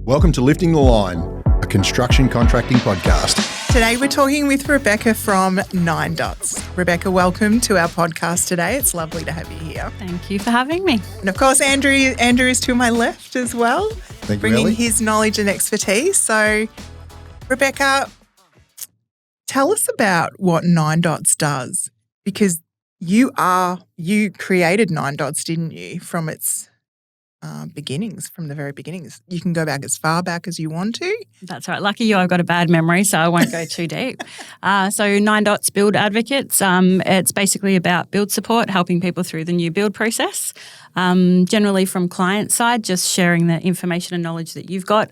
Welcome to Lifting the Line, a construction contracting podcast. Today we're talking with Rebecca from Ninedots. Rebecca, welcome to our podcast today. It's lovely to have you here. Thank you for having me. And of course, Andrew is to my left as well, Thank you, bringing Elly. his knowledge and expertise. So, Rebecca, tell us about what Ninedots does, because you created Ninedots, didn't you, from its beginnings, from the very beginnings. You can go back as far back as you want to. That's right. Lucky you, I've got a bad memory, so I won't go too deep. So Ninedots Build advocates, it's basically about build support, helping people through the new build process. Generally from client side, just sharing the information and knowledge that you've got.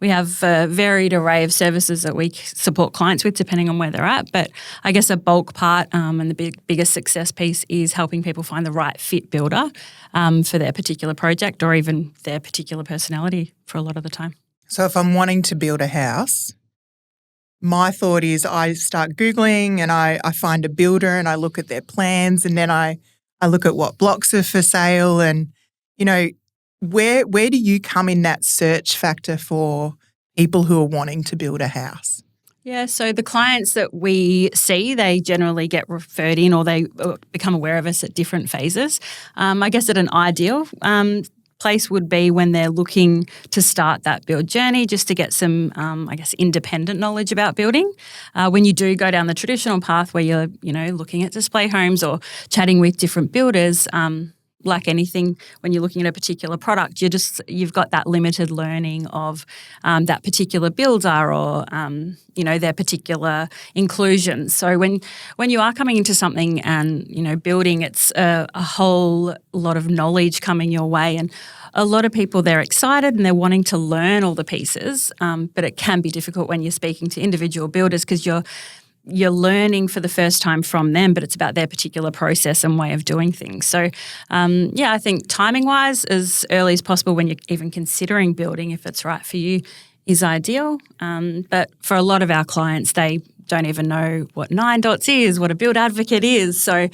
We have a varied array of services that we support clients with depending on where they're at. But I guess a bulk part and the biggest success piece is helping people find the right fit builder for their particular project or even their particular personality for a lot of the time. So if I'm wanting to build a house, my thought is I start Googling and I find a builder and I look at their plans and then I look at what blocks are for sale and, you know, where do you come in that search factor for people who are wanting to build a house? Yeah, so the clients that we see, they generally get referred in or they become aware of us at different phases. I guess at an ideal place would be when they're looking to start that build journey just to get some, independent knowledge about building. When you do go down the traditional path where you're, looking at display homes or chatting with different builders, like anything, when you're looking at a particular product, you've got that limited learning of that particular builder or their particular inclusions. So when you are coming into something and building, it's a whole lot of knowledge coming your way, and a lot of people, they're excited and they're wanting to learn all the pieces, but it can be difficult when you're speaking to individual builders because you're learning for the first time from them, but it's about their particular process and way of doing things. So, I think timing-wise, as early as possible when you're even considering building, if it's right for you, is ideal. But for a lot of our clients, they don't even know what Ninedots is, what a build advocate is. So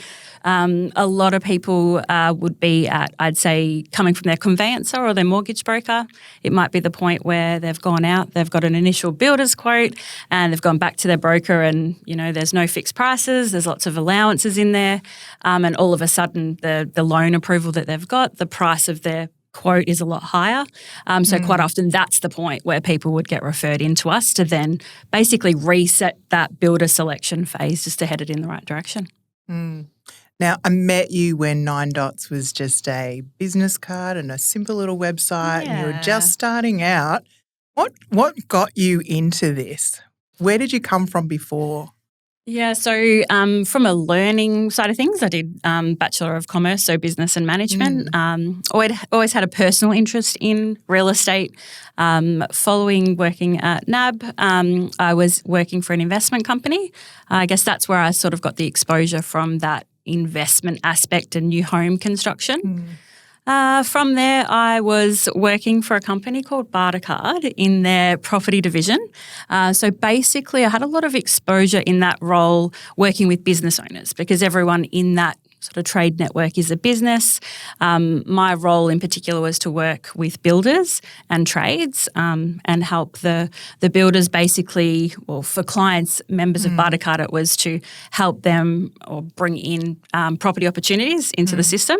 a lot of people would be at, I'd say, coming from their conveyancer or their mortgage broker. It might be the point where they've gone out, they've got an initial builder's quote and they've gone back to their broker and, there's no fixed prices, there's lots of allowances in there. And all of a sudden the loan approval that they've got, the price of their quote is a lot higher. So quite often that's the point where people would get referred into us to then basically reset that builder selection phase just to head it in the right direction. Now, I met you when Ninedots was just a business card and a simple little website and you were just starting out. What got you into this? Where did you come from before? Yeah, so from a learning side of things, I did Bachelor of Commerce, so business and management. Always had a personal interest in real estate. Following working at NAB, I was working for an investment company. I guess that's where I sort of got the exposure from that investment aspect and new home construction. From there, I was working for a company called Ballarat in their property division. So basically, I had a lot of exposure in that role working with business owners because everyone in that sort of trade network is a business. My role in particular was to work with builders and trades and help the builders basically, well, for clients, members of Ballarat, it was to help them or bring in property opportunities into the system.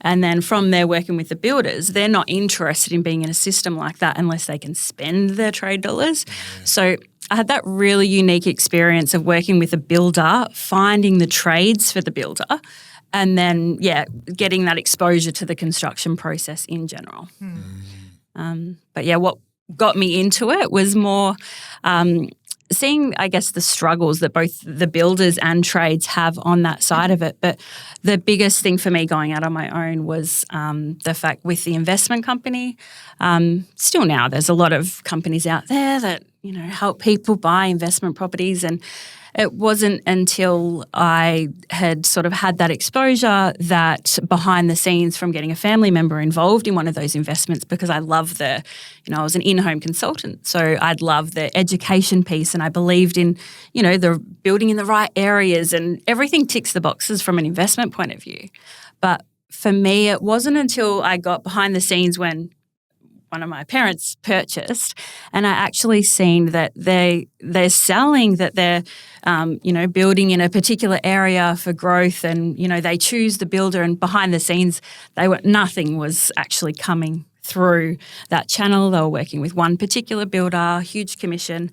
And then from there, working with the builders, they're not interested in being in a system like that unless they can spend their trade dollars. So I had that really unique experience of working with a builder, finding the trades for the builder, and then, getting that exposure to the construction process in general. What got me into it was more seeing, I guess, the struggles that both the builders and trades have on that side of it. But the biggest thing for me going out on my own was the fact with the investment company, still now there's a lot of companies out there that, help people buy investment properties, and it wasn't until I had sort of had that exposure that behind the scenes from getting a family member involved in one of those investments, because I love I was an in-home consultant. So I'd love the education piece and I believed in, the building in the right areas and everything ticks the boxes from an investment point of view. But for me, it wasn't until I got behind the scenes when one of my parents purchased, and I actually seen that they're selling that they're building in a particular area for growth, and they choose the builder, and behind the scenes nothing was actually coming through that channel. They were working with one particular builder, huge commission,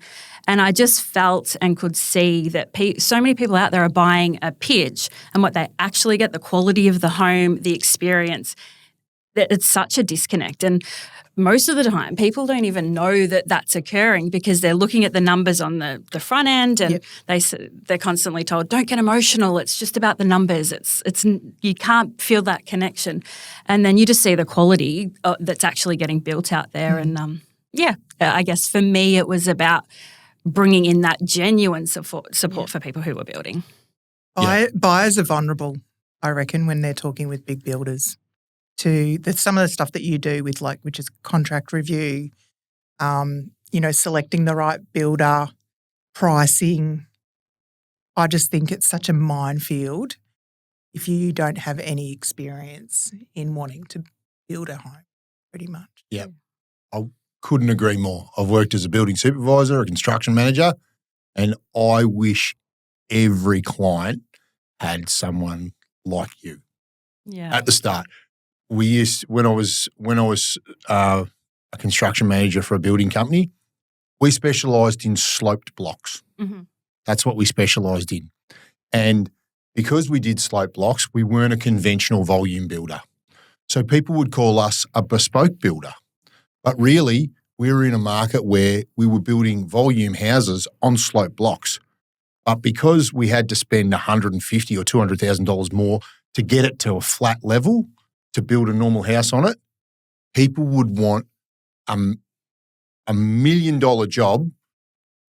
and I just felt and could see that so many people out there are buying a pitch, and what they actually get, the quality of the home, the experience, that it's such a disconnect. And most of the time, people don't even know that that's occurring because they're looking at the numbers on the front end, and they're constantly told, "Don't get emotional. It's just about the numbers. It's you can't feel that connection." And then you just see the quality that's actually getting built out there. And I guess for me, it was about bringing in that genuine support for people who were building. Buyers are vulnerable, I reckon, when they're talking with big builders. To some of the stuff that you do with which is contract review, selecting the right builder, pricing. I just think it's such a minefield if you don't have any experience in wanting to build a home, pretty much. Yeah, I couldn't agree more. I've worked as a building supervisor, a construction manager, and I wish every client had someone like you at the start. We used when I was a construction manager for a building company, we specialised in sloped blocks. Mm-hmm. That's what we specialised in, and because we did sloped blocks, we weren't a conventional volume builder. So people would call us a bespoke builder, but really we were in a market where we were building volume houses on sloped blocks. But because we had to spend $150,000 or $200,000 more to get it to a flat level, to build a normal house on it, people would want $1 million job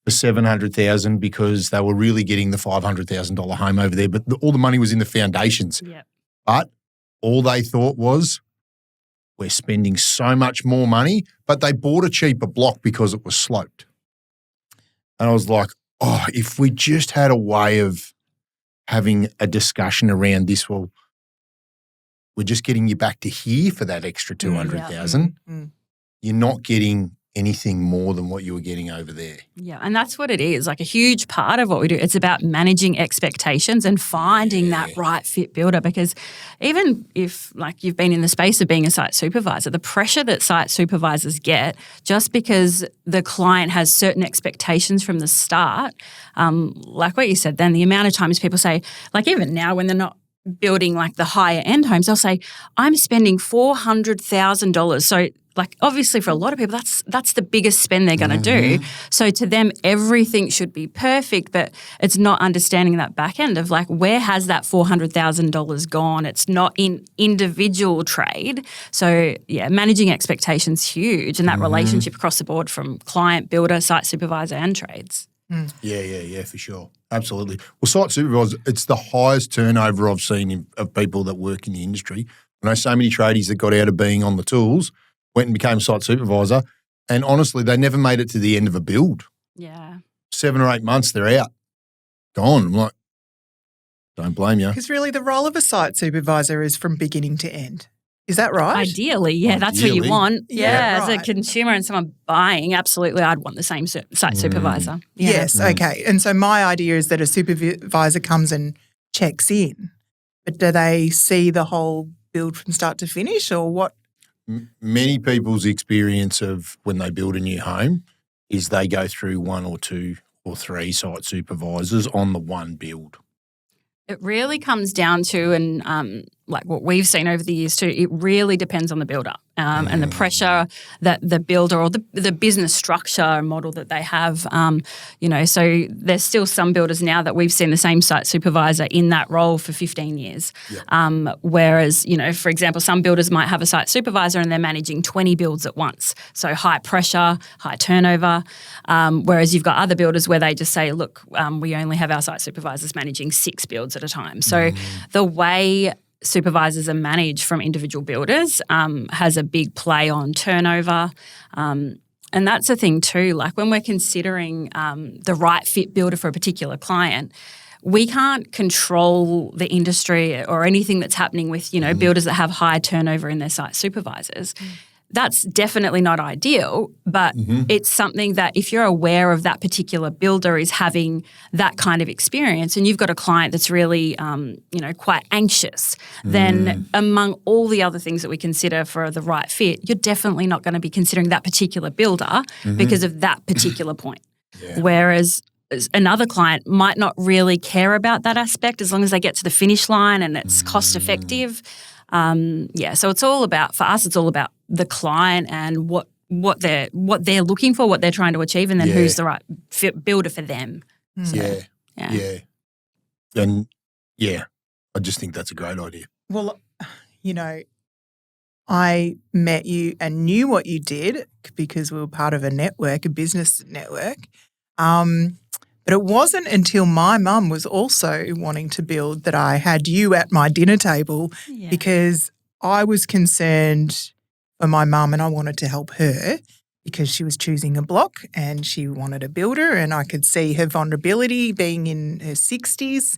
for $700,000 because they were really getting the $500,000 home over there. But all the money was in the foundations. Yep. But all they thought was, we're spending so much more money, but they bought a cheaper block because it was sloped. And I was like, if we just had a way of having a discussion around this, well, we're just getting you back to here for that extra $200,000. You're not getting anything more than what you were getting over there. Yeah, and that's what it is. Like a huge part of what we do, it's about managing expectations and finding that right fit builder, because even if you've been in the space of being a site supervisor, the pressure that site supervisors get just because the client has certain expectations from the start, like what you said then, the amount of times people say, even now when they're not building the higher end homes, they'll say, I'm spending $400,000. So obviously for a lot of people, that's the biggest spend they're going to do. So to them, everything should be perfect, but it's not understanding that back end of where has that $400,000 gone? It's not in individual trade. So managing expectations huge, and that relationship across the board from client, builder, site supervisor and trades. Yeah, for sure. Absolutely. Well, site supervisor, it's the highest turnover I've seen of people that work in the industry. I know so many tradies that got out of being on the tools, went and became site supervisor, and honestly, they never made it to the end of a build. Yeah. 7 or 8 months, they're out. Gone. I'm like, don't blame you. Because really the role of a site supervisor is from beginning to end. Is that right? Ideally, that's what you want. Yeah, as a consumer and someone buying, absolutely, I'd want the same site supervisor. Yes, okay. And so my idea is that a supervisor comes and checks in, but do they see the whole build from start to finish, or what? Many people's experience of when they build a new home is they go through 1 or 2 or 3 site supervisors on the one build. It really comes down to, and what we've seen over the years too, it really depends on the builder and the pressure that the builder or the business structure model that they have. So there's still some builders now that we've seen the same site supervisor in that role for 15 years. Yep. Whereas, for example, some builders might have a site supervisor and they're managing 20 builds at once. So high pressure, high turnover. Whereas you've got other builders where they just say, look, we only have our site supervisors managing 6 builds at a time. So the way supervisors are managed from individual builders has a big play on turnover. And that's the thing too, when we're considering the right fit builder for a particular client, we can't control the industry or anything that's happening with, builders that have high turnover in their site supervisors. that's definitely not ideal, but it's something that if you're aware of that particular builder is having that kind of experience and you've got a client that's really, quite anxious, then among all the other things that we consider for the right fit, you're definitely not going to be considering that particular builder because of that particular point. Yeah. Whereas another client might not really care about that aspect as long as they get to the finish line and it's cost effective. So it's all about, for us, it's all about the client and what they're looking for, what they're trying to achieve, and then who's the right builder for them. So, And I just think that's a great idea. Well, I met you and knew what you did because we were part of a business network. But it wasn't until my mum was also wanting to build that I had you at my dinner table because I was concerned for my mum and I wanted to help her because she was choosing a block and she wanted a builder and I could see her vulnerability being in her 60s.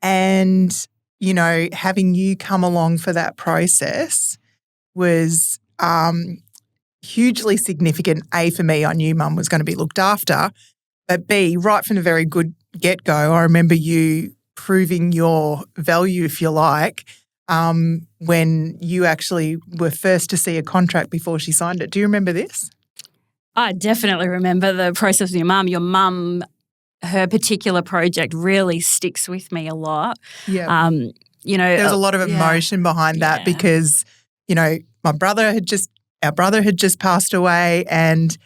And, having you come along for that process was hugely significant. A, for me, I knew mum was going to be looked after. But B, right from the very good get-go, I remember you proving your value, if you like, when you actually were first to see a contract before she signed it. Do you remember this? I definitely remember the process with your mum. Your mum, her particular project really sticks with me a lot. Yeah. There's a lot of emotion behind that because, our brother had just passed away and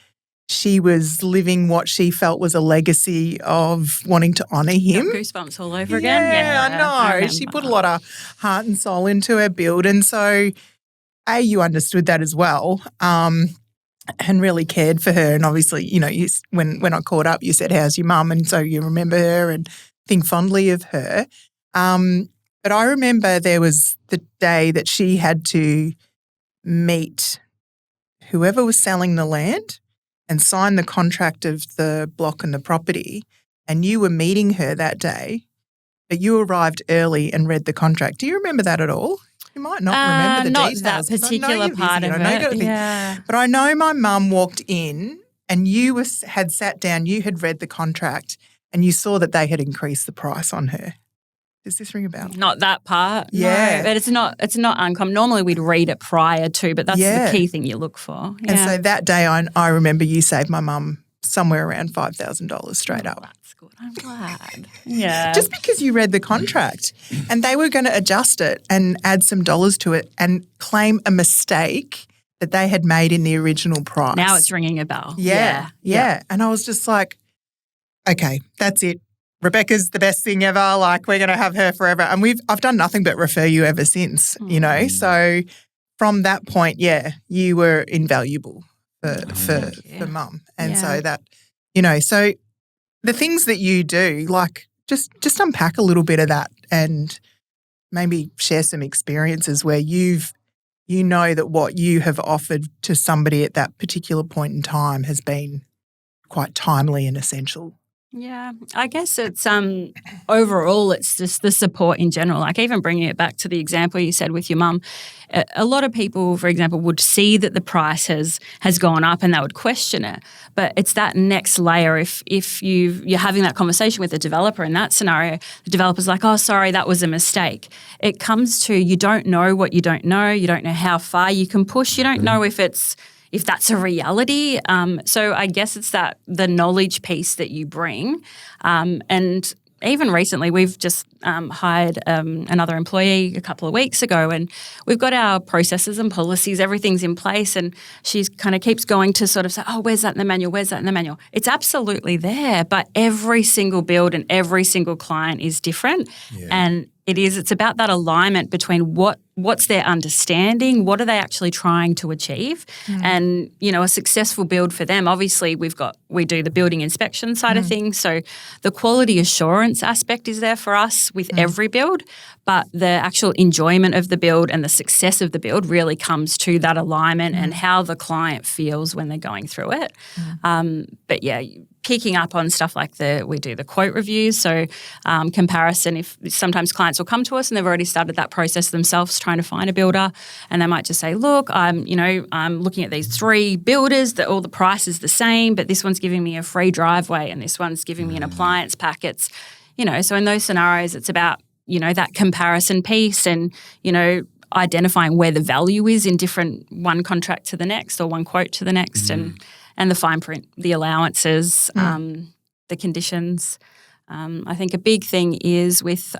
she was living what she felt was a legacy of wanting to honour him. Goosebumps all over again. Yeah, I know. She put a lot of heart and soul into her build. And so, A, you understood that as well and really cared for her. And obviously, when I caught up, you said, how's your mum? And so you remember her and think fondly of her. But I remember there was the day that she had to meet whoever was selling the land and sign the contract of the block and the property, and you were meeting her that day, but you arrived early and read the contract. Do you remember that at all? You might not remember the details. Not that particular part of it, yeah. But I know my mum walked in and you had sat down, you had read the contract and you saw that they had increased the price on her. Does this ring a bell? Not that part. Yeah. No, but it's not uncommon. Normally we'd read it prior to, but that's the key thing you look for. Yeah. And so that day I remember you saved my mum somewhere around $5,000 straight up. That's good. I'm glad. Yeah. Just because you read the contract and they were going to adjust it and add some dollars to it and claim a mistake that they had made in the original price. Now it's ringing a bell. Yeah. And I was just like, okay, that's it. Rebecca's the best thing ever. Like, we're going to have her forever. And I've done nothing but refer you ever since, So from that point, you were invaluable for mum. And so that, so the things that you do, like just unpack a little bit of that and maybe share some experiences where you know that what you have offered to somebody at that particular point in time has been quite timely and essential. Yeah, I guess it's overall it's just the support in general. Like even bringing it back to the example you said with your mum, a lot of people, for example, would see that the price has gone up and they would question it. But it's that next layer. If you're having that conversation with the developer in that scenario, the developer's like, oh, sorry, that was a mistake. It comes to you don't know what you don't know. You don't know how far you can push. You don't know if that's a reality. So I guess it's the knowledge piece that you bring. And even recently we've just hired another employee a couple of weeks ago and we've got our processes and policies, everything's in place and she kind of keeps going to sort of say, oh, where's that in the manual? Where's that in the manual? It's absolutely there, but every single build and every single client is different. Yeah. And it's about that alignment between what's their understanding, what are they actually trying to achieve, and a successful build for them. Obviously, we do the building inspection side of things, so the quality assurance aspect is there for us with every build, but the actual enjoyment of the build and the success of the build really comes to that alignment and how the client feels when they're going through it. But yeah, picking up on stuff like we do the quote reviews, so comparison. If sometimes clients will come to us and they've already started that process themselves trying to find a builder, and they might just say, look, I'm looking at these 3 builders that all the price is the same, but this one's giving me a free driveway and this one's giving me an appliance packets. So in those scenarios, it's about, that comparison piece and, identifying where the value is in different one contract to the next or one quote to the next and the fine print, the allowances, the conditions. I think a big thing is with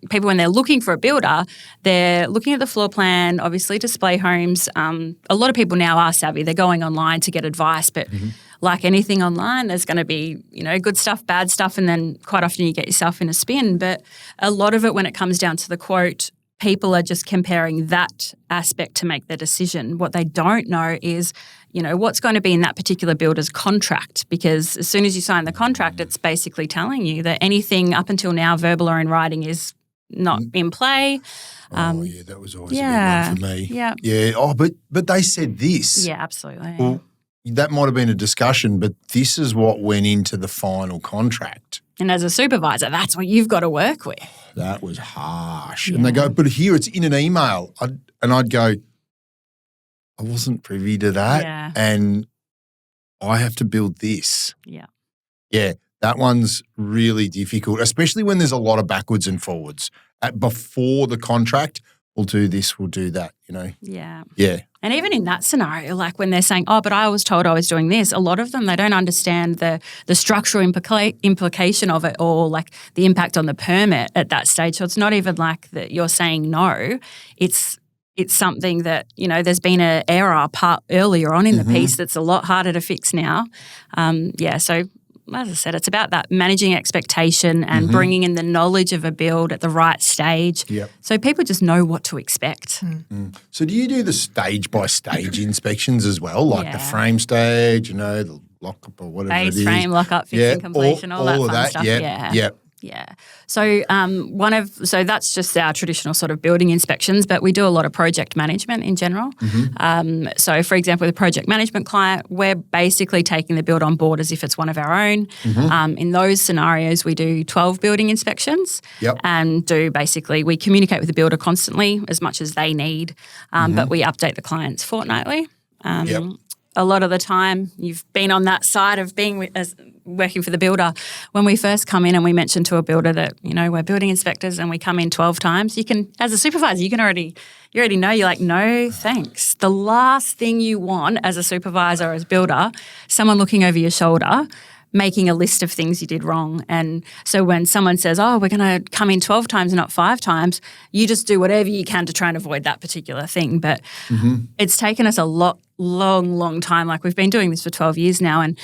people when they're looking for a builder, they're looking at the floor plan, obviously display homes. A lot of people now are savvy. They're going online to get advice, but like anything online, there's going to be, good stuff, bad stuff, and then quite often you get yourself in a spin. But a lot of it when it comes down to the quote, people are just comparing that aspect to make their decision. What they don't know is, what's going to be in that particular builder's contract, because as soon as you sign the contract, it's basically telling you that anything up until now, verbal or in writing, is not in play. That was always a big one for me. Yeah. Yeah. Oh, but they said this. Yeah, absolutely. Well, that might have been a discussion, but this is what went into the final contract. And as a supervisor, that's what you've got to work with. That was harsh. Yeah. And they go, but here it's in an email. I'd go, I wasn't privy to that, and I have to build this. Yeah. Yeah, that one's really difficult, especially when there's a lot of backwards and forwards. Before the contract, we'll do this, we'll do that, Yeah. Yeah. And even in that scenario, like when they're saying, oh, but I was told I was doing this, a lot of them, they don't understand the structural implication of it or like the impact on the permit at that stage. So it's not even like that you're saying no. It's something that, there's been an error part earlier on in the piece that's a lot harder to fix now. So as I said, it's about that managing expectation and bringing in the knowledge of a build at the right stage so people just know what to expect. So do you do the stage-by-stage inspections as well, like the frame stage, the lock-up or whatever it is? Base, frame, lock-up, fixing, completion, all that fun stuff. Yeah. So that's just our traditional sort of building inspections, but we do a lot of project management in general. So for example, with a project management client, we're basically taking the build on board as if it's one of our own. In those scenarios, we do 12 building inspections and we communicate with the builder constantly as much as they need, but we update the clients fortnightly. A lot of the time, you've been on that side of working for the builder. When we first come in and we mention to a builder that, we're building inspectors and we come in 12 times, you can, as a supervisor, you already know, you're like, no, thanks. The last thing you want as a supervisor or as builder, someone looking over your shoulder, making a list of things you did wrong. And so when someone says, oh, we're going to come in 12 times and not 5 times, you just do whatever you can to try and avoid that particular thing. But it's taken us a long time. Like we've been doing this for 12 years now. And,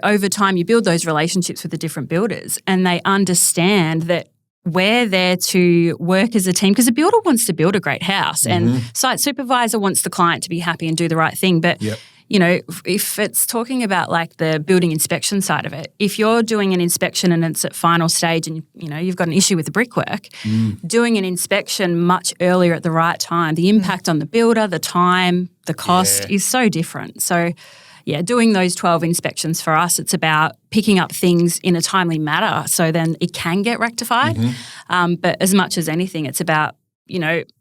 over time you build those relationships with the different builders and they understand that we're there to work as a team because the builder wants to build a great house and site supervisor wants the client to be happy and do the right thing. But if it's talking about like the building inspection side of it, if you're doing an inspection and it's at final stage and, you've got an issue with the brickwork, doing an inspection much earlier at the right time, the impact on the builder, the time, the cost is so different. So, doing those 12 inspections for us, it's about picking up things in a timely manner so then it can get rectified. But as much as anything, it's about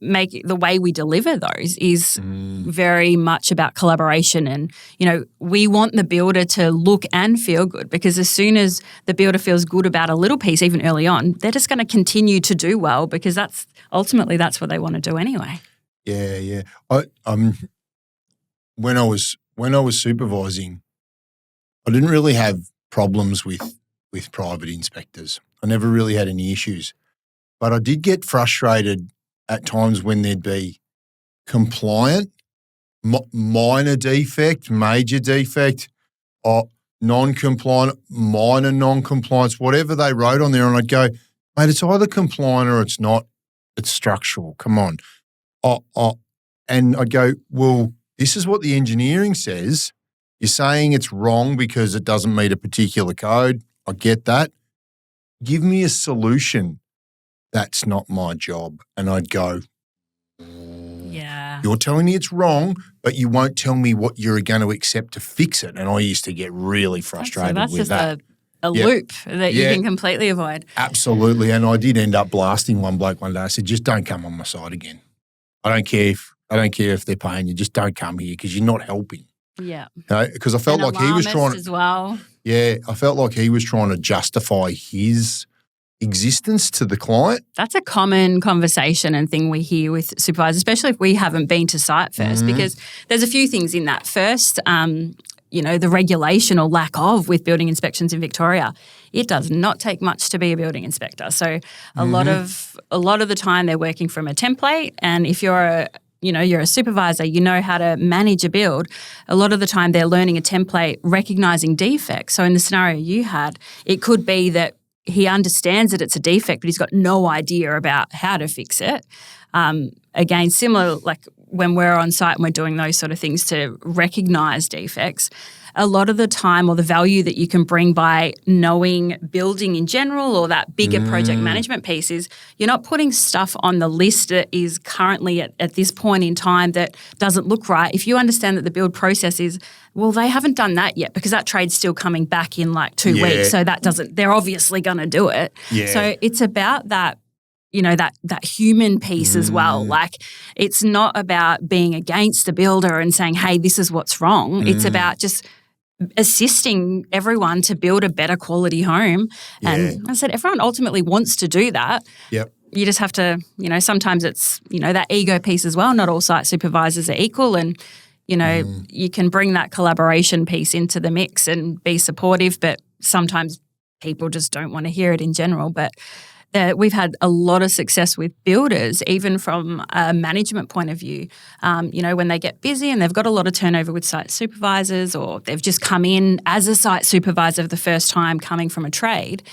make the way we deliver those is very much about collaboration. And, we want the builder to look and feel good because as soon as the builder feels good about a little piece, even early on, they're just going to continue to do well because that's what they want to do anyway. Yeah. When I was supervising, I didn't really have problems with private inspectors. I never really had any issues. But I did get frustrated at times when there'd be compliant, minor defect, major defect, or non-compliant, minor non-compliance, whatever they wrote on there, and I'd go, mate, it's either compliant or it's not. It's structural. Come on. And I'd go, well, this is what the engineering says. You're saying it's wrong because it doesn't meet a particular code. I get that. Give me a solution. That's not my job. And I'd go, you're telling me it's wrong, but you won't tell me what you're going to accept to fix it. And I used to get really frustrated with that. That's just a loop that you can completely avoid. Absolutely. And I did end up blasting one bloke one day. I said, just don't come on my side again. I don't care if they're paying you. Just don't come here because you're not helping. Yeah. Because I felt And like he was trying as well. Yeah, I felt like he was trying to justify his existence to the client. That's a common conversation and thing we hear with supervisors, especially if we haven't been to site first, because there's a few things in that. First, the regulation or lack of with building inspections in Victoria, it does not take much to be a building inspector. So a lot of the time they're working from a template, and if you're a supervisor, you know how to manage a build. A lot of the time they're learning a template, recognizing defects. So in the scenario you had, it could be that he understands that it's a defect, but he's got no idea about how to fix it. Again, similar, like when we're on site and we're doing those sort of things to recognise defects, a lot of the time, or the value that you can bring by knowing building in general or that bigger project management piece, is you're not putting stuff on the list that is currently at this point in time that doesn't look right. If you understand that the build process is, well, they haven't done that yet because that trade's still coming back in like 2 weeks, so they're obviously going to do it. Yeah. So it's about that, that human piece as well. Like, it's not about being against the builder and saying, hey, this is what's wrong. It's about just assisting everyone to build a better quality home. Yeah. And I said, everyone ultimately wants to do that. Yep. You just have to, sometimes it's, that ego piece as well. Not all site supervisors are equal, and, you can bring that collaboration piece into the mix and be supportive, but sometimes people just don't want to hear it in general. But we've had a lot of success with builders, even from a management point of view. When they get busy and they've got a lot of turnover with site supervisors, or they've just come in as a site supervisor for the first time coming from a trade,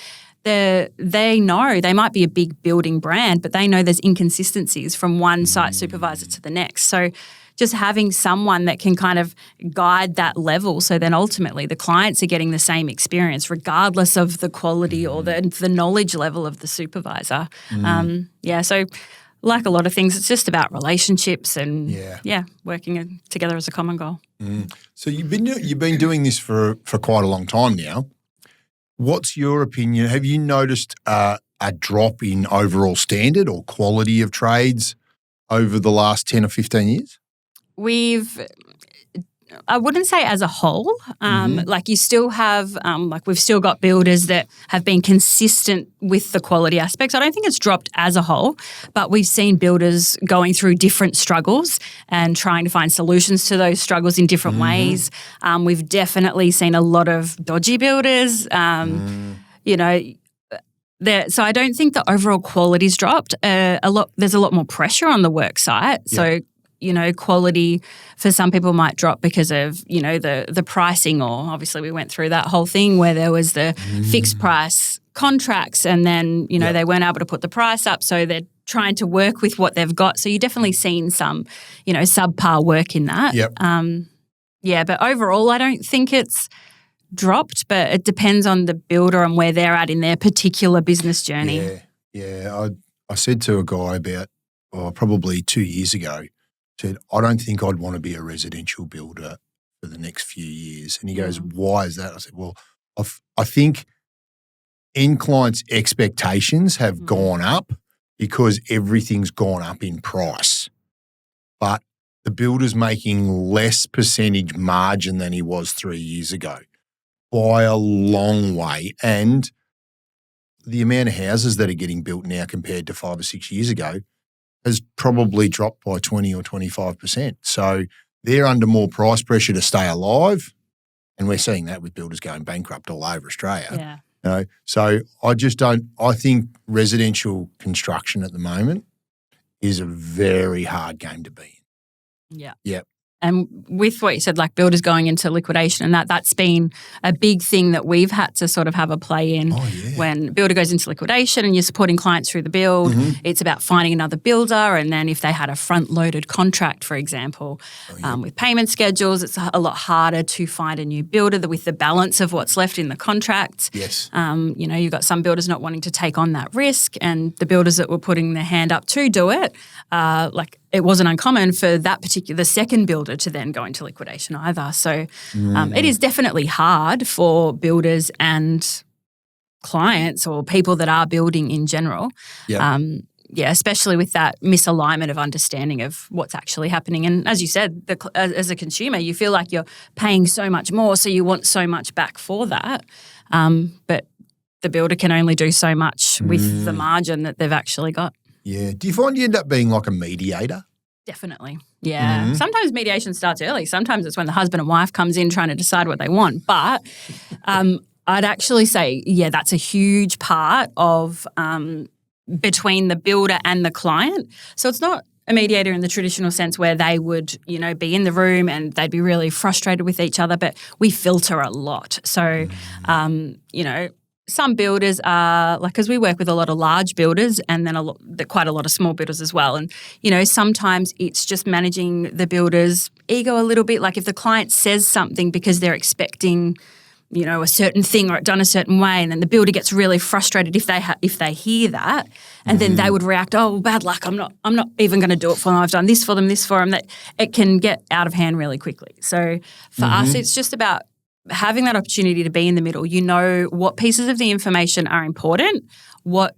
they know they might be a big building brand, but they know there's inconsistencies from one site supervisor to the next. So just having someone that can kind of guide that level, so then ultimately the clients are getting the same experience regardless of the quality or the knowledge level of the supervisor. So like a lot of things, it's just about relationships and working together as a common goal. So you've been doing this for quite a long time now. What's your opinion? Have you noticed a drop in overall standard or quality of trades over the last 10 or 15 years? I wouldn't say as a whole, like you still have, we've still got builders that have been consistent with the quality aspects. I don't think it's dropped as a whole, but we've seen builders going through different struggles and trying to find solutions to those struggles in different ways. We've definitely seen a lot of dodgy builders, So I don't think the overall quality's dropped. There's a lot more pressure on the work site. So, quality for some people might drop because of, the pricing, or obviously we went through that whole thing where there was the fixed price contracts, and then, they weren't able to put the price up. So they're trying to work with what they've got. So you're definitely seeing some, subpar work in that. But overall, I don't think it's dropped, but it depends on the builder and where they're at in their particular business journey. I said to a guy about probably 2 years ago, said, I don't think I'd want to be a residential builder for the next few years. And he goes, why is that? I said, well, I think end clients' expectations have gone up because everything's gone up in price. But the builder's making less percentage margin than he was 3 years ago by a long way. And the amount of houses that are getting built now compared to 5 or 6 years ago has probably dropped by 20 or 25%. So they're under more price pressure to stay alive, and we're seeing that with builders going bankrupt all over Australia. So I think residential construction at the moment is a very hard game to be in. Yeah. And with what you said, like builders going into liquidation, and that's been a big thing that we've had to sort of have a play in. When builder goes into liquidation and you're supporting clients through the build, it's about finding another builder. And then if they had a front-loaded contract, for example, with payment schedules, it's a lot harder to find a new builder with the balance of what's left in the contract. Yes. You've got some builders not wanting to take on that risk, and the builders that were putting their hand up to do it, it wasn't uncommon for the second builder to then go into liquidation either. So it is definitely hard for builders and clients or people that are building in general. especially with that misalignment of understanding of what's actually happening. And as you said, as a consumer, you feel like you're paying so much more, so you want so much back for that. But the builder can only do so much with the margin that they've actually got. Yeah. Do you find you end up being like a mediator? Definitely. Yeah. Sometimes mediation starts early. Sometimes it's when the husband and wife comes in trying to decide what they want. But I'd actually say, that's a huge part of between the builder and the client. So it's not a mediator in the traditional sense where they would, be in the room and they'd be really frustrated with each other, but we filter a lot. So, some builders are because we work with a lot of large builders and then quite a lot of small builders as well. And, sometimes it's just managing the builder's ego a little bit. Like if the client says something because they're expecting, a certain thing or it done a certain way, and then the builder gets really frustrated if they hear that, and then they would react, oh, well, bad luck, I'm not even going to do it for them. I've done this for them, that it can get out of hand really quickly. So for us, it's just about having that opportunity to be in the middle. You know what pieces of the information are important, what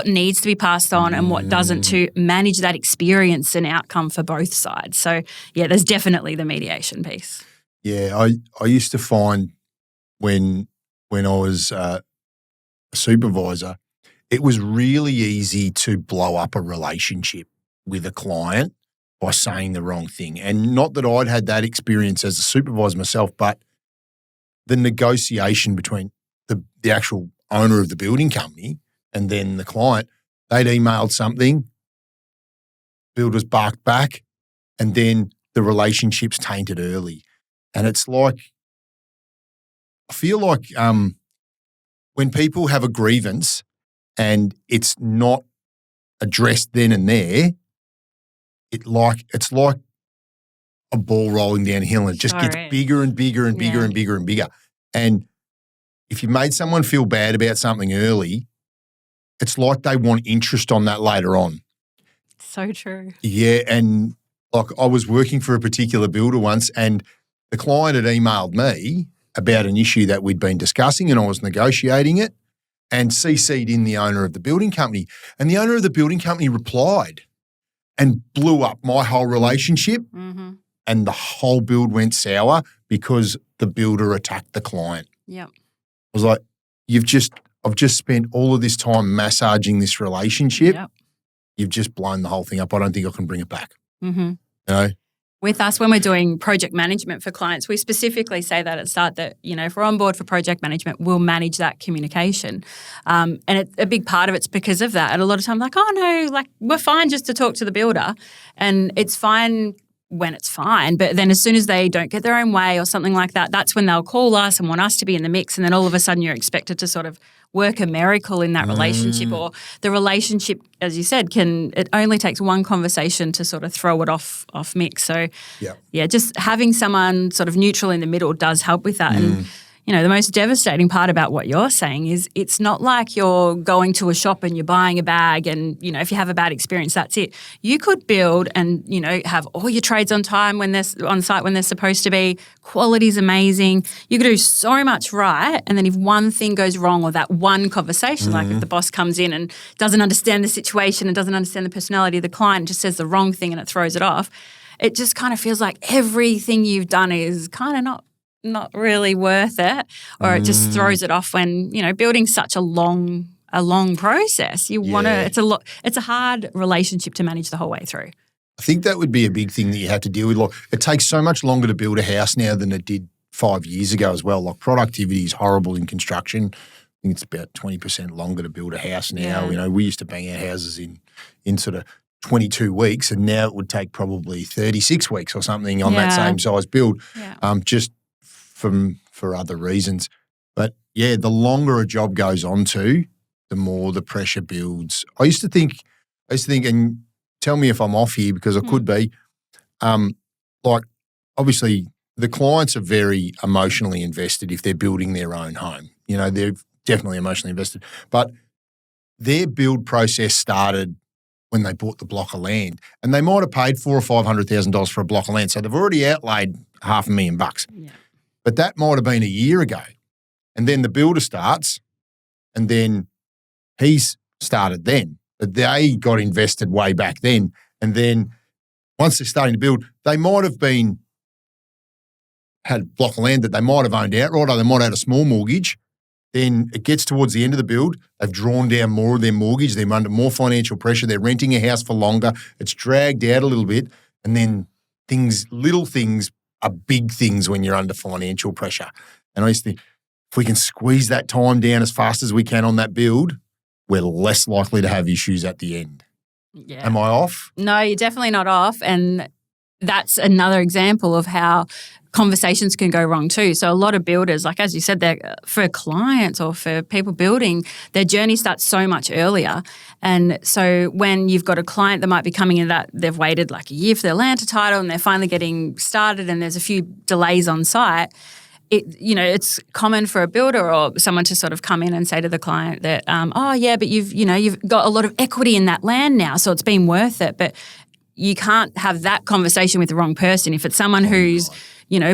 needs to be passed on and what doesn't, to manage that experience and outcome for both sides. So, there's definitely the mediation piece. Yeah, I used to find when I was a supervisor, it was really easy to blow up a relationship with a client by saying the wrong thing. And not that I'd had that experience as a supervisor myself, but the negotiation between the actual owner of the building company and then the client, they'd emailed something, builders barked back, and then the relationship's tainted early. And it's like, I feel like when people have a grievance and it's not addressed then and there, it's like a ball rolling down a hill, and it just gets bigger and bigger and bigger and bigger and bigger. And if you made someone feel bad about something early, it's like they want interest on that later on. So true. Yeah, and like I was working for a particular builder once, and the client had emailed me about an issue that we'd been discussing, and I was negotiating it, and CC'd in the owner of the building company. And the owner of the building company replied and blew up my whole relationship. And the whole build went sour because the builder attacked the client. Yep. I was like, I've just spent all of this time massaging this relationship. Yep. You've just blown the whole thing up. I don't think I can bring it back. With us, when we're doing project management for clients, we specifically say that at the start that, if we're on board for project management, we'll manage that communication. And a big part of it's because of that. And a lot of times we're fine just to talk to the builder, and it's fine when it's fine. But then as soon as they don't get their own way or something like that, that's when they'll call us and want us to be in the mix. And then all of a sudden you're expected to sort of work a miracle in that relationship, or the relationship, as you said, it only takes one conversation to sort of throw it off mix. So just having someone sort of neutral in the middle does help with that. And the most devastating part about what you're saying is it's not like you're going to a shop and you're buying a bag and, if you have a bad experience, that's it. You could build and, have all your trades on time when they're on site when they're supposed to be. Quality's amazing. You could do so much right, and then if one thing goes wrong or that one conversation, like if the boss comes in and doesn't understand the situation and doesn't understand the personality of the client and just says the wrong thing and it throws it off, it just kind of feels like everything you've done is kind of not really worth it, or it just throws it off when, building's such a long process. You want to, it's a hard relationship to manage the whole way through. I think that would be a big thing that you have to deal with. Like, it takes so much longer to build a house now than it did 5 years ago as well. Like, productivity is horrible in construction. I think it's about 20% longer to build a house now. Yeah. We used to bang our houses in sort of 22 weeks, and now it would take probably 36 weeks or something on that same size build, just for other reasons. But the longer a job goes on to, the more the pressure builds. I used to think, and tell me if I'm off here because I could be, obviously the clients are very emotionally invested if they're building their own home. They're definitely emotionally invested. But their build process started when they bought the block of land, and they might have paid $400,000 or $500,000 for a block of land. So they've already outlaid $500,000. Yeah. But that might have been a year ago. And then the builder starts, and then he's started then. but they got invested way back then. And then once they're starting to build, they might have had a block of land that they might have owned outright, or they might have had a small mortgage. Then it gets towards the end of the build, they've drawn down more of their mortgage, they're under more financial pressure, they're renting a house for longer, it's dragged out a little bit, and then little things are big things when you're under financial pressure. And I used to think, if we can squeeze that time down as fast as we can on that build, we're less likely to have issues at the end. Yeah. Am I off? No, you're definitely not off. And that's another example of how conversations can go wrong too. So a lot of builders, like as you said, for clients or for people building, their journey starts so much earlier. And so when you've got a client that might be coming in that they've waited like a year for their land to title and they're finally getting started and there's a few delays on site, it's common for a builder or someone to sort of come in and say to the client that, but you've got a lot of equity in that land now, so it's been worth it. But you can't have that conversation with the wrong person. If it's someone who's,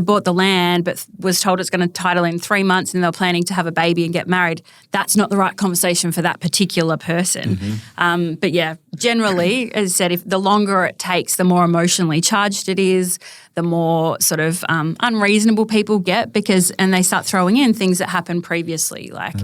bought the land but was told it's going to title in 3 months and they're planning to have a baby and get married, that's not the right conversation for that particular person. Mm-hmm. But yeah, generally, as I said, if the longer it takes, the more emotionally charged it is, the more sort of unreasonable people get and they start throwing in things that happened previously. Like,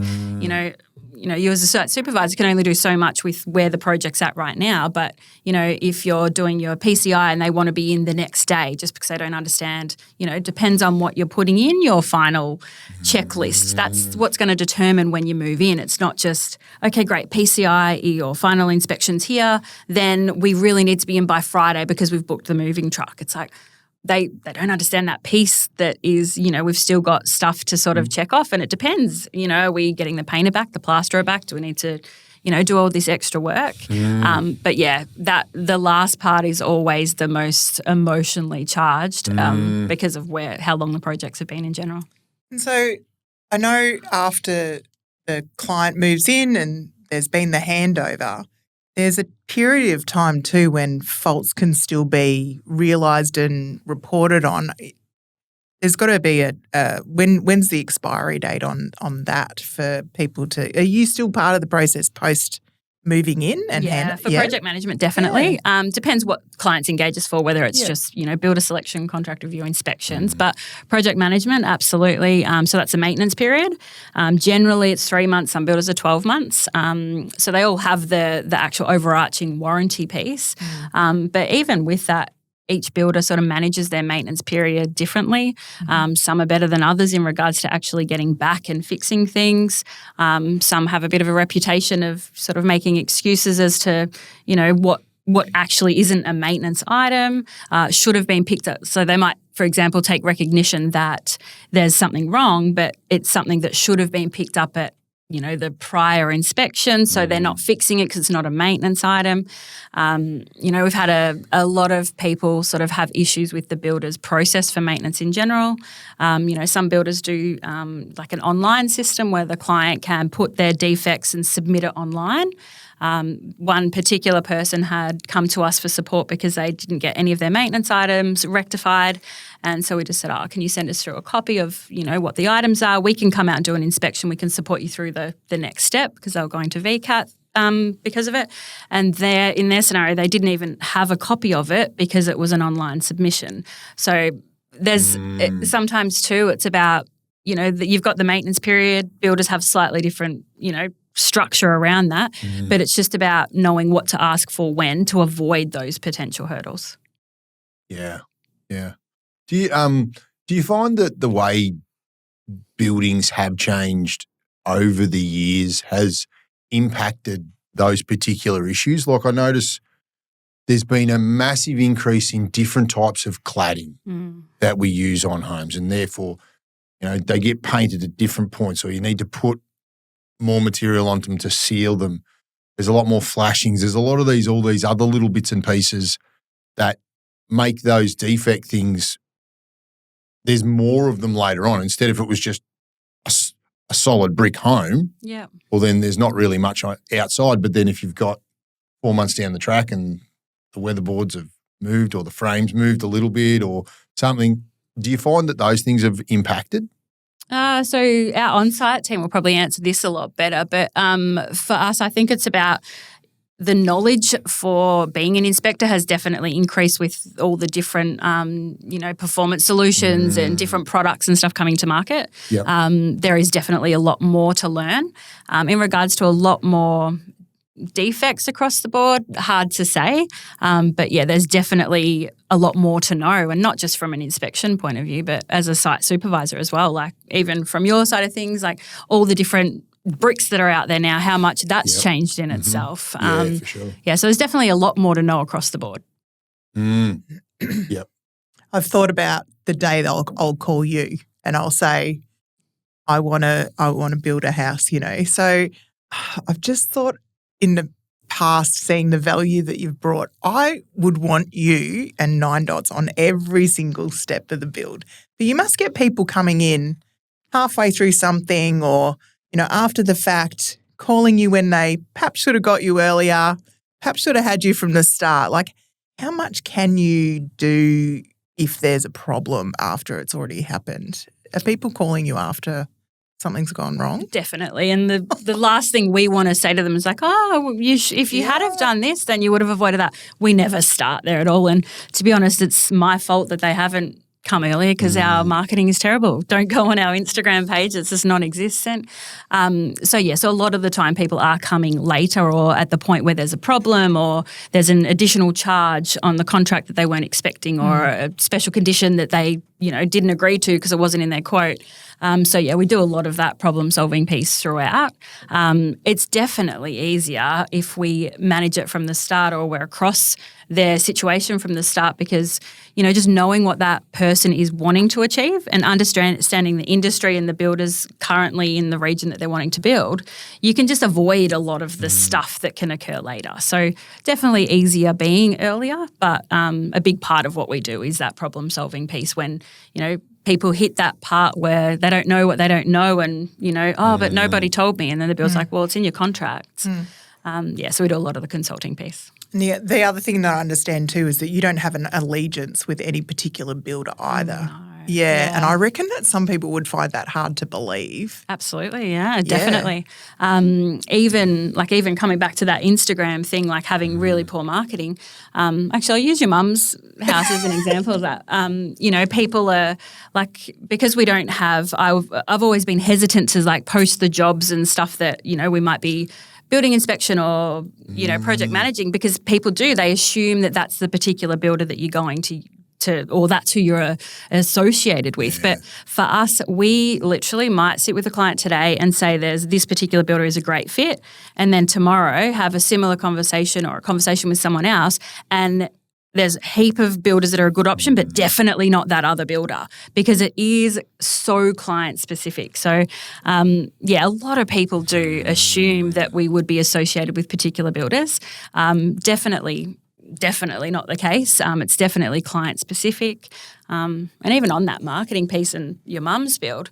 you as a site supervisor can only do so much with where the project's at right now. But, if you're doing your PCI and they want to be in the next day just because they don't understand, it depends on what you're putting in your final checklist. That's what's going to determine when you move in. It's not just, okay, great, PCI, your final inspection's here, then we really need to be in by Friday because we've booked the moving truck. It's like, they don't understand that piece that is, we've still got stuff to sort of check off, and it depends. Are we getting the painter back, the plasterer back? Do we need to, do all this extra work? But yeah, the last part is always the most emotionally charged because of how long the projects have been in general. And so I know after the client moves in and there's been the handover, there's a period of time too when faults can still be realised and reported on. There's got to be when's the expiry date on that for people to? Are you still part of the process post moving in? Project management, definitely. Depends what clients engage us for, whether it's just, builder selection, contract review, inspections. But project management, absolutely. So that's a maintenance period. Generally, it's 3 months. Some builders are 12 months. So they all have the actual overarching warranty piece. But even with that, each builder sort of manages their maintenance period differently. Some are better than others in regards to actually getting back and fixing things. Some have a bit of a reputation of sort of making excuses as to, what actually isn't a maintenance item, should have been picked up. So they might, for example, take recognition that there's something wrong, but it's something that should have been picked up at the prior inspection, so they're not fixing it because it's not a maintenance item. We've had a lot of people sort of have issues with the builder's process for maintenance in general. Some builders do like an online system where the client can put their defects and submit it online. One particular person had come to us for support because they didn't get any of their maintenance items rectified. And so we just said, can you send us through a copy of, what the items are? We can come out and do an inspection. We can support you through the next step because they were going to VCAT because of it. And in their scenario, they didn't even have a copy of it because it was an online submission. So there's sometimes too, it's about, that you've got the maintenance period. Builders have slightly different, structure around that, but it's just about knowing what to ask for when to avoid those potential hurdles. Yeah. Do you find that the way buildings have changed over the years has impacted those particular issues? Like I notice there's been a massive increase in different types of cladding that we use on homes, and therefore, they get painted at different points, or you need to put more material onto them to seal them. There's a lot more flashings. There's a lot of all these other little bits and pieces that make those defect things. There's more of them later on. Instead of it was just a solid brick home, well, then there's not really much outside. But then if you've got 4 months down the track and the weatherboards have moved or the frame's moved a little bit or something, do you find that those things have impacted? So our on-site team will probably answer this a lot better. But for us, I think it's about the knowledge for being an inspector has definitely increased with all the different, performance solutions and different products and stuff coming to market. Yep. There is definitely a lot more to learn in regards to a lot more defects across the board. Hard to say. But yeah, there's definitely a lot more to know, and not just from an inspection point of view, but as a site supervisor as well. Like even from your side of things, like all the different bricks that are out there now, how much that's changed in itself. Yeah, for sure. Yeah, so there's definitely a lot more to know across the board. Yep. I've thought about the day that I'll call you and I'll say, I want to build a house, So I've just thought in the past, seeing the value that you've brought, I would want you and Ninedots on every single step of the build. But you must get people coming in halfway through something or after the fact, calling you when they perhaps should have got you earlier, perhaps should have had you from the start. Like, how much can you do if there's a problem after it's already happened? Are people calling you after something's gone wrong? Definitely. And the last thing we want to say to them is like, if you had have done this, then you would have avoided that. We never start there at all. And to be honest, it's my fault that they haven't come earlier because our marketing is terrible. Don't go on our Instagram page. It's just non-existent. So a lot of the time people are coming later or at the point where there's a problem or there's an additional charge on the contract that they weren't expecting or a special condition that they, didn't agree to because it wasn't in their quote. We do a lot of that problem-solving piece throughout. It's definitely easier if we manage it from the start or we're across their situation from the start because, just knowing what that person is wanting to achieve and understanding the industry and the builders currently in the region that they're wanting to build, you can just avoid a lot of the stuff that can occur later. So definitely easier being earlier, but a big part of what we do is that problem-solving piece when, people hit that part where they don't know what they don't know and, but nobody told me. And then the builder's like, well, it's in your contract. So we do a lot of the consulting piece. And the other thing that I understand too is that you don't have an allegiance with any particular builder either. No. Yeah, and I reckon that some people would find that hard to believe. Absolutely, yeah, definitely. Even coming back to that Instagram thing, like having really poor marketing. Actually, I'll use your mum's house as an example of that. People are like, because we don't have. I've always been hesitant to like post the jobs and stuff that we might be building inspection or project managing because people do. They assume that that's the particular builder that you're going to or that's who you're associated with. But for us, we literally might sit with a client today and say there's this particular builder is a great fit, and then tomorrow have a similar conversation or a conversation with someone else and there's a heap of builders that are a good option, but definitely not that other builder because it is so client specific. So, a lot of people do assume that we would be associated with particular builders. Definitely not the case. It's definitely client specific. And even on that marketing piece and your mum's build.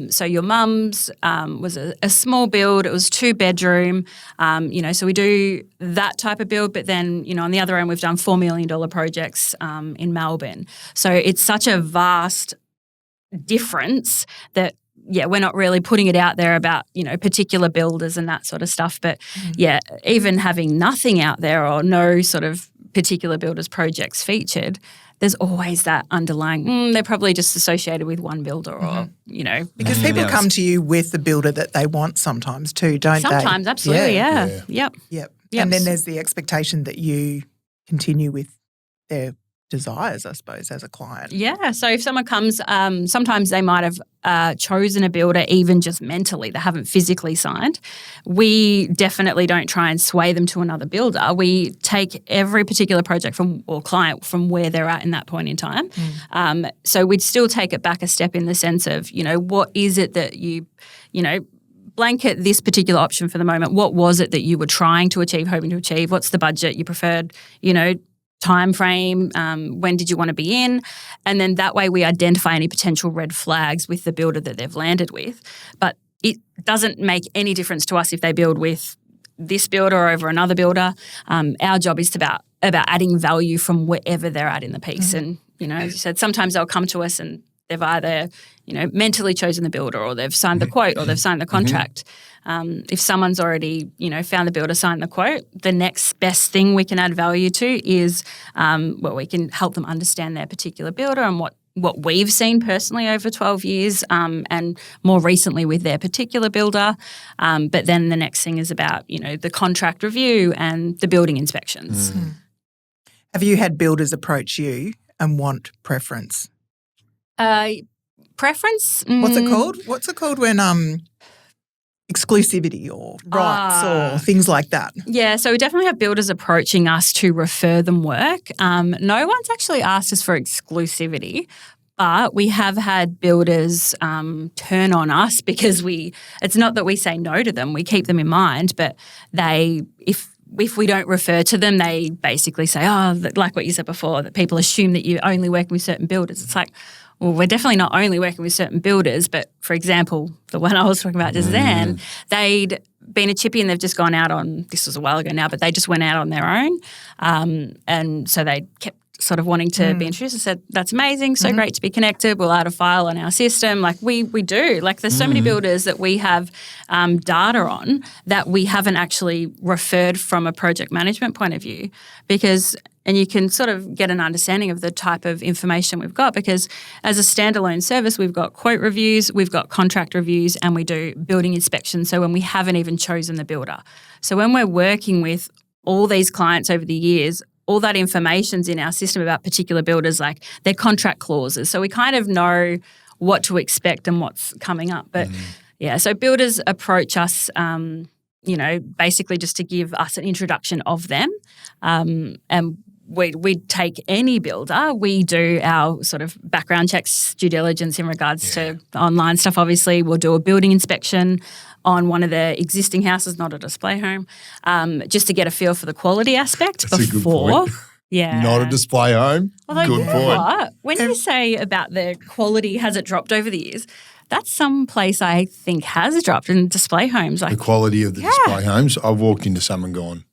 So your mum's was a small build. It was 2-bedroom. So we do that type of build. But then, on the other end, we've done $4 million projects in Melbourne. So it's such a vast difference that we're not really putting it out there about, particular builders and that sort of stuff. But even having nothing out there or no sort of particular builders projects featured, there's always that underlying, they're probably just associated with one builder or, Because people come to you with the builder that they want sometimes too, don't they? Sometimes, absolutely, yeah. Yep. And then there's the expectation that you continue with their desires, I suppose, as a client. Yeah. So if someone comes, sometimes they might have chosen a builder even just mentally. They haven't physically signed. We definitely don't try and sway them to another builder. We take every particular project or client from where they're at in that point in time. So we'd still take it back a step in the sense of, what is it that you blanket this particular option for the moment. What was it that you were trying to achieve, hoping to achieve? What's the budget you preferred, time frame, when did you want to be in? And then that way we identify any potential red flags with the builder that they've landed with. But it doesn't make any difference to us if they build with this builder over another builder. Our job is about adding value from wherever they're at in the piece. And, as you said, sometimes they'll come to us and they've either, mentally chosen the builder, or they've signed the quote, or they've signed the contract. If someone's already, found the builder, signed the quote, the next best thing we can add value to is, we can help them understand their particular builder and what we've seen personally over 12 years and more recently with their particular builder. But then the next thing is about, the contract review and the building inspections. Have you had builders approach you and want preference? Preference? What's it called? What's it called when exclusivity or rights or things like that? Yeah, so we definitely have builders approaching us to refer them work. No one's actually asked us for exclusivity, but we have had builders turn on us because it's not that we say no to them, we keep them in mind, but if we don't refer to them, they basically say, like what you said before, that people assume that you're only working with certain builders. It's like, well, we're definitely not only working with certain builders, but for example, the one I was talking about just then, they'd been a chippy and they've just gone out on, this was a while ago now, but they just went out on their own. And so they kept sort of wanting to be introduced. I said, that's amazing, so great to be connected. We'll add a file on our system. Like we do. Like there's so many builders that we have data on that we haven't actually referred from a project management point of view and you can sort of get an understanding of the type of information we've got because as a standalone service, we've got quote reviews, we've got contract reviews, and we do building inspections. So when we haven't even chosen the builder. So when we're working with all these clients over the years, all that information's in our system about particular builders, like their contract clauses. So we kind of know what to expect and what's coming up. But so builders approach us, basically just to give us an introduction of them. And we'd take any builder. We do our sort of background checks, due diligence in regards to online stuff. Obviously, we'll do a building inspection on one of the existing houses, not a display home, just to get a feel for the quality aspect That's before. A good point. Yeah. Not a display home. Although, good point. What? When you say about the quality, has it dropped over the years? That's some place I think has dropped in display homes. The quality of the display homes. I've walked into some and gone.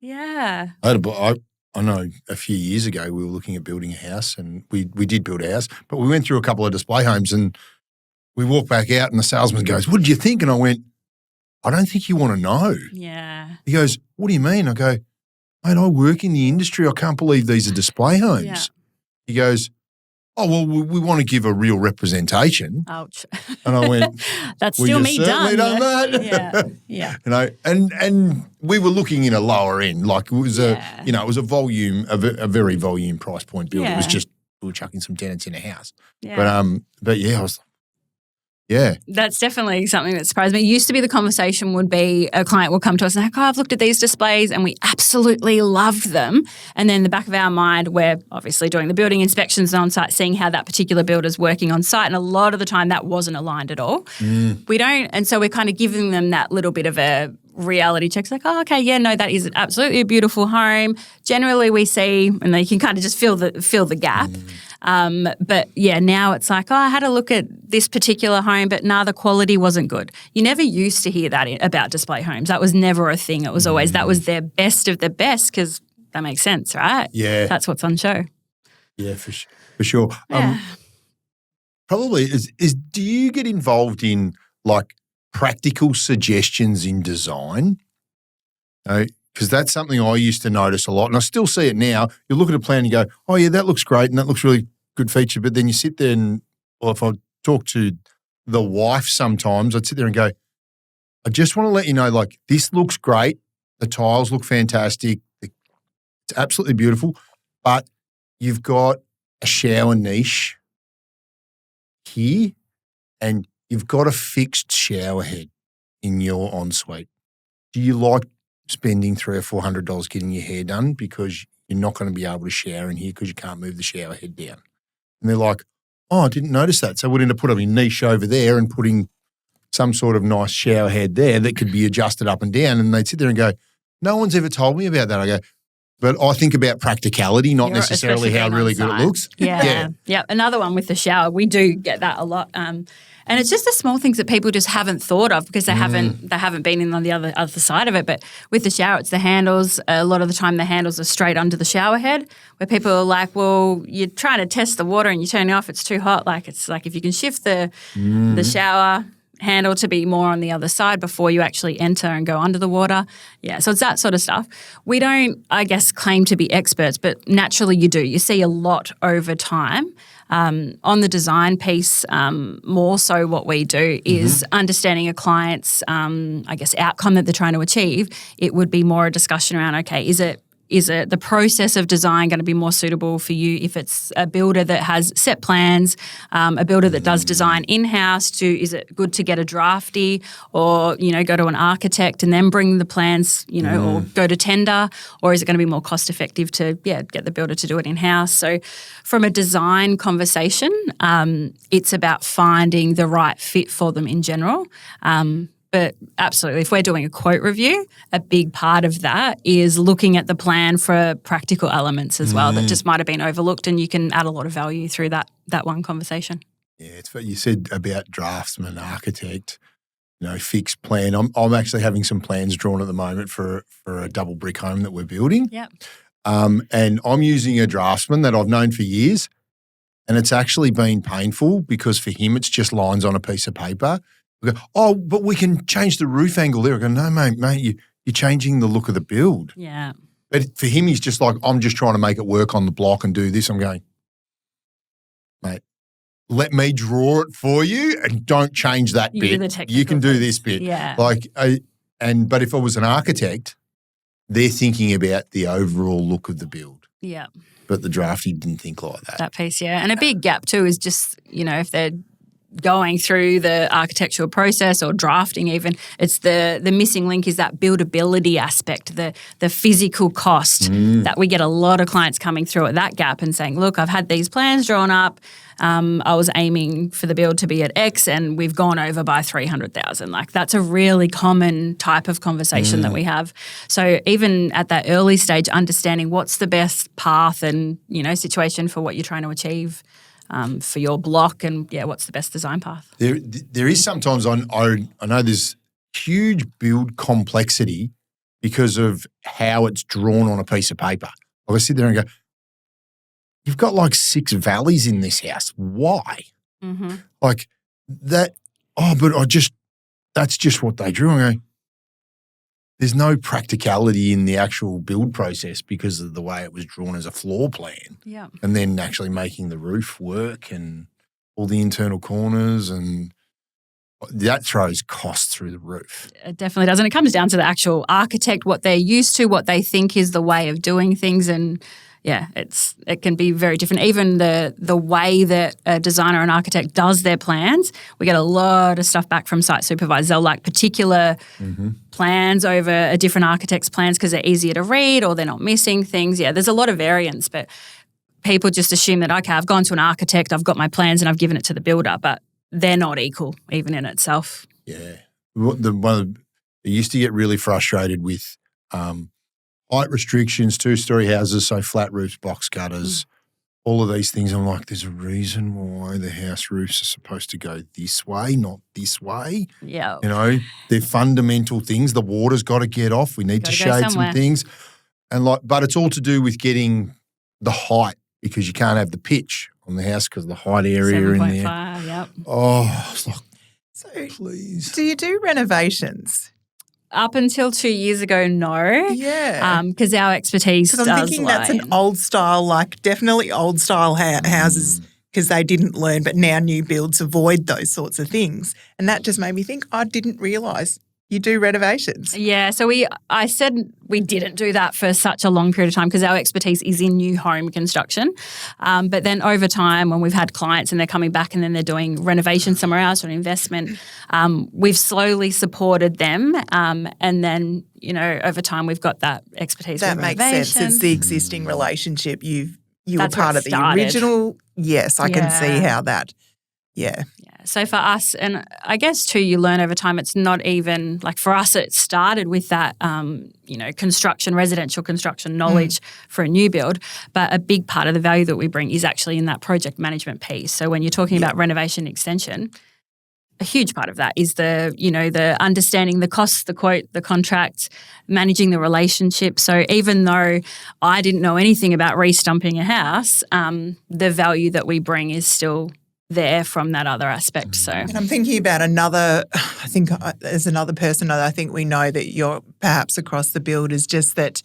Yeah. I know a few years ago we were looking at building a house and we did build a house, but we went through a couple of display homes and we walked back out and the salesman goes, "What did you think?" And I went, "I don't think you want to know." Yeah. He goes, "What do you mean?" I go, "Mate, I work in the industry. I can't believe these are display homes." Yeah. He goes, "Oh, well, we want to give a real representation." Ouch. And I went, that's well, still you me certainly done. that. Yeah. And we were looking in a lower end, like it was it was a volume, a very volume price point build. It was just we were chucking some tenants in a house. Yeah. But I was like, yeah. That's definitely something that surprised me. It used to be the conversation would be a client will come to us and like, I've looked at these displays and we absolutely loved them. And then in the back of our mind, we're obviously doing the building inspections on site, seeing how that particular builder's working on site. And a lot of the time that wasn't aligned at all. We don't, and so we're kind of giving them that little bit of a reality check. It's like, oh, okay, yeah, no, that is absolutely a beautiful home. Generally we see, and they can kind of just fill the gap. But yeah, now it's like, I had a look at this particular home, but the quality wasn't good. You never used to hear that about display homes. That was never a thing. It was always, that was their best of the best because that makes sense, right? Yeah. That's what's on show. Yeah, for sure. Yeah. Probably is do you get involved in like practical suggestions in design? Because that's something I used to notice a lot, and I still see it now. You look at a plan and you go, oh, yeah, that looks great and that looks really good feature. But then you sit there and, well, if I talk to the wife sometimes, I'd sit there and go, I just want to let you know, like, this looks great. The tiles look fantastic. It's absolutely beautiful. But you've got a shower niche here and you've got a fixed shower head in your ensuite. Do you like spending $300 or $400 getting your hair done because you're not going to be able to shower in here because you can't move the shower head down? And they're like, oh, I didn't notice that. So we're going to put a niche over there and putting some sort of nice shower head there that could be adjusted up and down. And they'd sit there and go, no one's ever told me about that. I go, But I think about practicality, not You're necessarily especially how being really on good it site. looks. Yeah. Another one with the shower. We do get that a lot. And it's just the small things that people just haven't thought of because they haven't been on the other side of it. But with the shower, it's the handles. A lot of the time the handles are straight under the shower head where people are like, well, you're trying to test the water and you turn it off, it's too hot. Like it's like if you can shift the shower handle to be more on the other side before you actually enter and go under the water. Yeah, so it's that sort of stuff. We don't, I guess, claim to be experts, but naturally you do. You see a lot over time. On the design piece, more so what we do is understanding a client's, I guess, outcome that they're trying to achieve. It would be more a discussion around, okay, is it the process of design going to be more suitable for you if it's a builder that has set plans, a builder that does design in-house? Is it good to get a drafty or, go to an architect and then bring the plans, or go to tender? Or is it going to be more cost-effective to, get the builder to do it in-house? So from a design conversation, it's about finding the right fit for them in general. But absolutely, if we're doing a quote review, a big part of that is looking at the plan for practical elements as well that just might have been overlooked, and you can add a lot of value through that one conversation. Yeah, it's what you said about draftsman, architect, fixed plan. I'm actually having some plans drawn at the moment for a double brick home that we're building. Yep. And I'm using a draftsman that I've known for years, and it's actually been painful because for him it's just lines on a piece of paper. We go, oh, but we can change the roof angle there. I go, no, mate, you're changing the look of the build. Yeah. But for him, he's just like, I'm just trying to make it work on the block and do this. I'm going, mate, let me draw it for you and don't change that You bit. do the technical You can do bits. this bit. Yeah. But if I was an architect, they're thinking about the overall look of the build. Yeah. But the drafty didn't think like that. That piece, yeah. And a big gap too is just, if they're going through the architectural process or drafting even, it's the missing link is that buildability aspect, the physical cost that we get a lot of clients coming through at that gap and saying, look, I've had these plans drawn up. I was aiming for the build to be at X and we've gone over by 300,000. Like that's a really common type of conversation that we have. So even at that early stage, understanding what's the best path and, situation for what you're trying to achieve for your block and, what's the best design path? There is sometimes, I know there's huge build complexity because of how it's drawn on a piece of paper. I sit there and go, you've got like 6 valleys in this house. Why? Mm-hmm. Like that, that's just what they drew. I go, there's no practicality in the actual build process because of the way it was drawn as a floor plan. Yeah. And then actually making the roof work and all the internal corners, and that throws costs through the roof. It definitely does. And it comes down to the actual architect, what they're used to, what they think is the way of doing things. And it can be very different. Even the way that a designer and architect does their plans, we get a lot of stuff back from site supervisors. They'll like particular plans over a different architect's plans because they're easier to read or they're not missing things. Yeah, there's a lot of variance, but people just assume that, okay, I've gone to an architect, I've got my plans and I've given it to the builder, but they're not equal even in itself. Yeah. They used to get really frustrated with height restrictions, 2-story houses, so flat roofs, box gutters, all of these things. I'm like, there's a reason why the house roofs are supposed to go this way, not this way. Yeah. They're fundamental things. The water's got to get off. We need to shade some things. But it's all to do with getting the height because you can't have the pitch on the house because of the height area in there. 7.5, yep. Oh, it's like, So please. do you do renovations? Up until 2 years ago, no. Yeah. Because our expertise Because does I'm thinking that's an lie- old style, definitely old style houses because they didn't learn, but now new builds avoid those sorts of things. And that just made me think, I didn't realise you do renovations. Yeah, so I said we didn't do that for such a long period of time because our expertise is in new home construction. But then over time, when we've had clients and they're coming back and then they're doing renovation somewhere else or an investment, we've slowly supported them. And then, over time we've got that expertise. That with makes renovation. sense. It's the existing relationship. You were That's where part it of the started. original. Yes, I can see how that Yeah. Yeah. So for us, and I guess too, you learn over time, it's not even like for us, it started with that, residential construction knowledge for a new build. But a big part of the value that we bring is actually in that project management piece. So when you're talking about renovation extension, a huge part of that is the understanding the costs, the quote, the contract, managing the relationship. So even though I didn't know anything about restumping a house, the value that we bring is still there from that other aspect. So, And I'm thinking about there's another person that I think we know that you're perhaps across the build is just that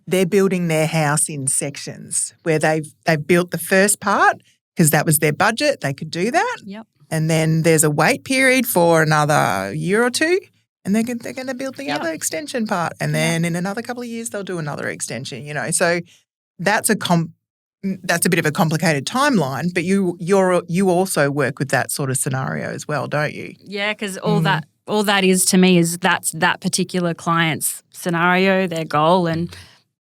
they're building their house in sections where they've built the first part because that was their budget. They could do that. Yep. And then there's a wait period for another year or two, and they're going to build the other extension part. And then in another couple of years, they'll do another extension, So that's a bit of a complicated timeline, but you also work with that sort of scenario as well, don't you? Yeah, because all that is to me is that's that particular client's scenario, their goal, and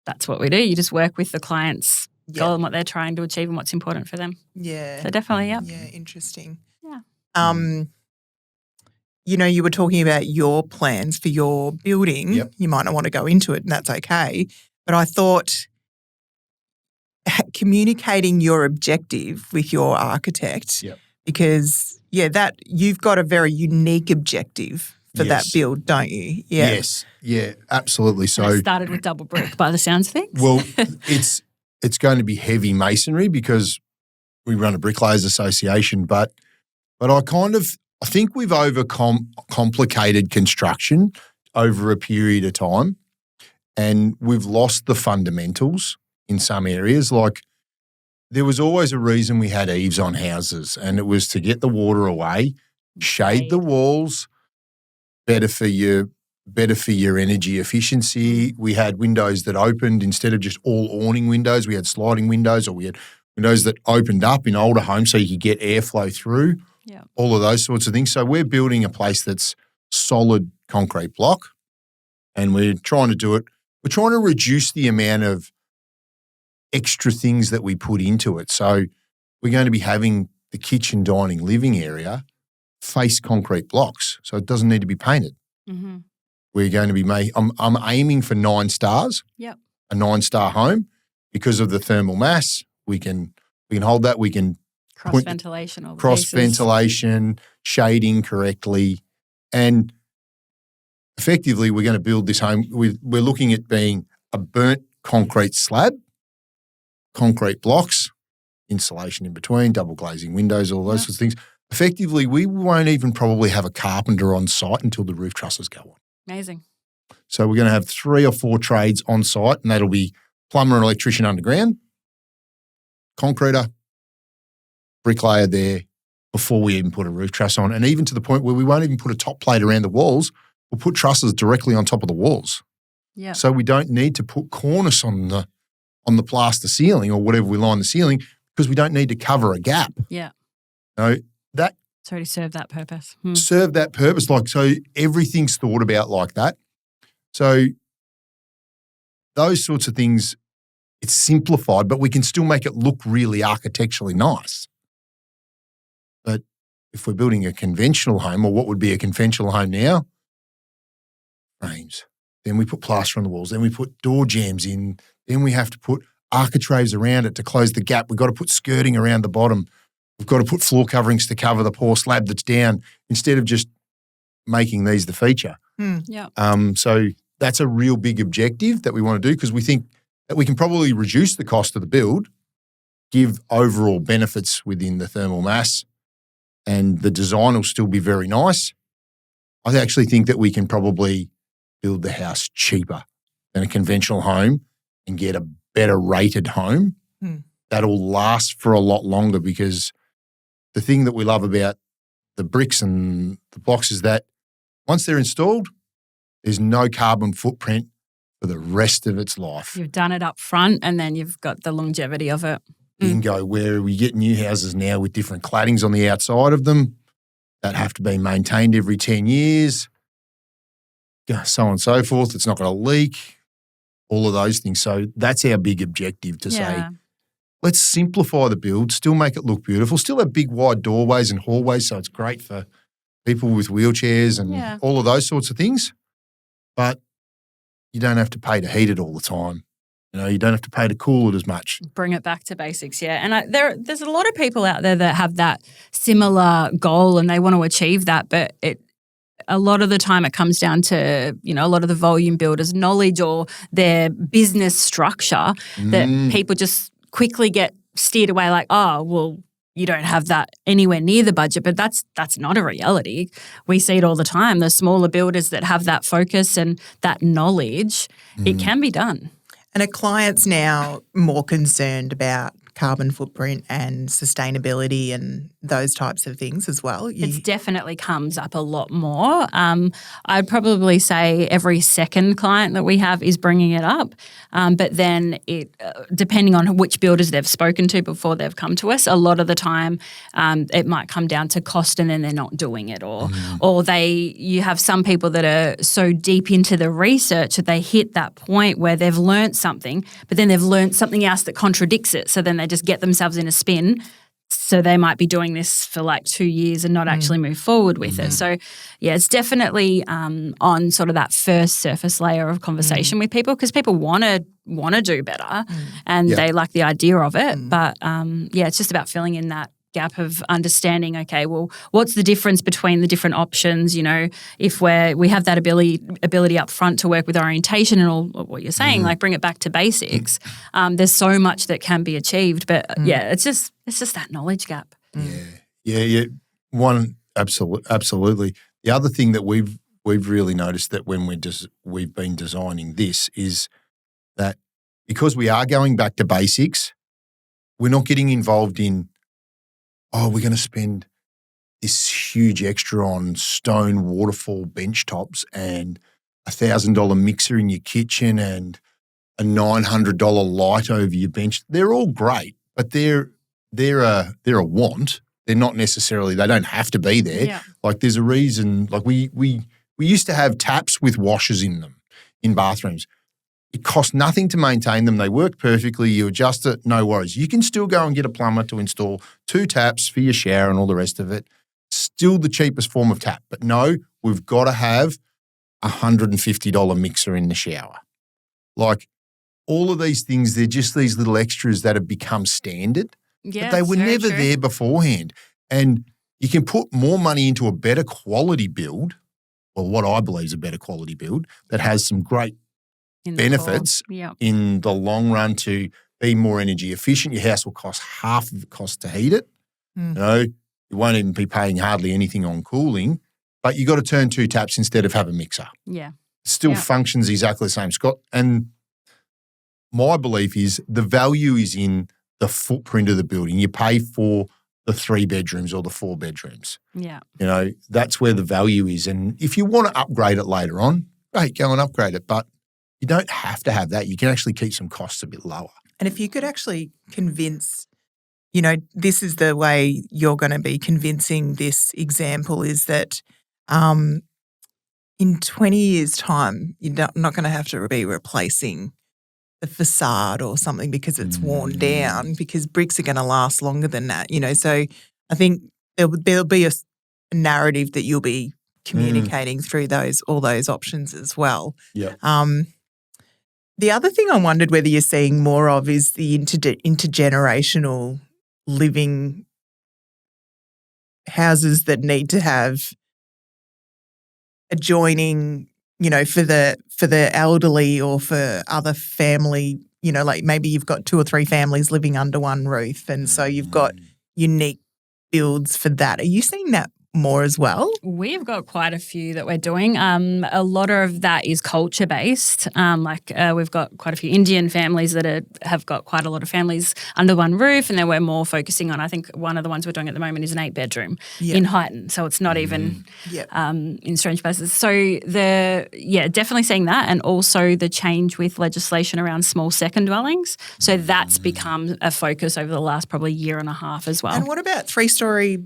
that's what we do. You just work with the client's goal and what they're trying to achieve and what's important for them. Yeah. So definitely, Yeah, interesting. Yeah. You were talking about your plans for your building. Yep. You might not want to go into it, and that's okay. But I thought communicating your objective with your architect, because that you've got a very unique objective for that build, don't you? Yeah. Yes. Yeah, absolutely. So it started with double brick by the sounds of things. Well, it's going to be heavy masonry because we run a bricklayers association, but I think we've complicated construction over a period of time, and we've lost the fundamentals in some areas. Like there was always a reason we had eaves on houses, and it was to get the water away, shade the walls, better for your energy efficiency. We had windows that opened instead of just all awning windows. We had sliding windows, or we had windows that opened up in older homes so you could get airflow through. Yeah. All of those sorts of things. So we're building a place that's solid concrete block, and we're trying to do it. We're trying to reduce the amount of extra things that we put into it. So we're going to be having the kitchen, dining, living area face concrete blocks, so it doesn't need to be painted. Mm-hmm. We're going to be I'm aiming for 9 stars. Yep. A 9-star home because of the thermal mass. We can hold that. We can cross ventilation, shading correctly, and effectively we're going to build this home. We're looking at being a burnt concrete slab, concrete blocks, insulation in between, double glazing windows, all those sorts of things. Effectively, we won't even probably have a carpenter on site until the roof trusses go on. Amazing. So we're going to have 3 or 4 trades on site, and that'll be plumber and electrician underground, concreter, bricklayer there before we even put a roof truss on, and even to the point where we won't even put a top plate around the walls. We'll put trusses directly on top of the walls. Yeah. So we don't need to put cornice on the plaster ceiling or whatever we line the ceiling because we don't need to cover a gap. Yeah. It's already served that purpose. Serve that purpose. So everything's thought about like that. So those sorts of things, it's simplified, but we can still make it look really architecturally nice. But if we're building a conventional home, or what would be a conventional home now, frames. Then we put plaster on the walls. Then we put door jambs in. Then we have to put architraves around it to close the gap. We've got to put skirting around the bottom. We've got to put floor coverings to cover the poor slab that's down instead of just making these the feature. Yeah. So that's a real big objective that we want to do because we think that we can probably reduce the cost of the build, give overall benefits within the thermal mass, and the design will still be very nice. I actually think that we can probably build the house cheaper than a conventional home and get a better rated home that'll last for a lot longer, because the thing that we love about the bricks and the blocks is that once they're installed, there's no carbon footprint for the rest of its life. You've done it up front and then you've got the longevity of it. Bingo, where we get new houses now with different claddings on the outside of them that have to be maintained every 10 years, so on and so forth. It's not going to leak, all of those things. So that's our big objective to say let's simplify the build, still make it look beautiful, still have big wide doorways and hallways, so it's great for people with wheelchairs and all of those sorts of things. But you don't have to pay to heat it all the time. You don't have to pay to cool it as much. Bring it back to basics, yeah. And there's a lot of people out there that have that similar goal and they want to achieve that, but a lot of the time it comes down to, a lot of the volume builders' knowledge or their business structure that people just quickly get steered away like, oh, well, you don't have that anywhere near the budget, but that's not a reality. We see it all the time. The smaller builders that have that focus and that knowledge, it can be done. And are clients now more concerned about carbon footprint and sustainability and those types of things as well? It definitely comes up a lot more. I'd probably say every second client that we have is bringing it up. But then depending on which builders they've spoken to before they've come to us, a lot of the time it might come down to cost and then they're not doing it. Or you have some people that are so deep into the research that they hit that point where they've learnt something, but then they've learnt something else that contradicts it. So then they just get themselves in a spin. So they might be doing this for like 2 years and not actually move forward with it. So, yeah, it's definitely on sort of that first surface layer of conversation with people because people want to do better and they like the idea of it. But, it's just about filling in that gap of understanding, okay, well, what's the difference between the different options, if we have that ability up front to work with orientation and all what you're saying, like bring it back to basics. There's so much that can be achieved, but it's just that knowledge gap. Yeah. One, absolutely. The other thing that we've really noticed that when we've been designing this is that because we are going back to basics, we're not getting involved in we're going to spend this huge extra on stone waterfall bench tops and $1,000 mixer in your kitchen and a $900 light over your bench. They're all great, but they're a want. They're not necessarily. They don't have to be there. Yeah. Like there's a reason. Like we used to have taps with washers in them in bathrooms. It cost nothing to maintain them. They work perfectly. You adjust it, no worries. You can still go and get a plumber to install 2 taps for your shower and all the rest of it. Still the cheapest form of tap. But no, we've got to have a $150 mixer in the shower. Like all of these things, they're just these little extras that have become standard. Yeah, but they were never there beforehand. And you can put more money into a better quality build, or what I believe is a better quality build, that has some great benefits in the long run to be more energy efficient. Your house will cost half of the cost to heat it. You won't even be paying hardly anything on cooling, but you got to turn 2 taps instead of have a mixer. Yeah. It still functions exactly the same, Scott. And my belief is the value is in the footprint of the building. You pay for the 3 bedrooms or the 4 bedrooms. Yeah. That's where the value is. And if you want to upgrade it later on, great, go and upgrade it. But you don't have to have that. You can actually keep some costs a bit lower. And if you could actually convince, this is the way you're going to be convincing this example is that in 20 years' time, you're not going to have to be replacing the facade or something because it's worn down because bricks are going to last longer than that, So I think there'll be a narrative that you'll be communicating through all those options as well. Yeah. The other thing I wondered whether you're seeing more of is the intergenerational living houses that need to have adjoining, for the elderly or for other family, like maybe you've got 2 or 3 families living under one roof and so you've got unique builds for that. Are you seeing that more as well? We've got quite a few that we're doing. A lot of that is culture-based. We've got quite a few Indian families that have got quite a lot of families under one roof, and then we're more focusing on, I think one of the ones we're doing at the moment is an 8-bedroom in Highton, so it's not even in strange places. So definitely seeing that, and also the change with legislation around small second dwellings. So that's become a focus over the last probably year and a half as well. And what about 3-story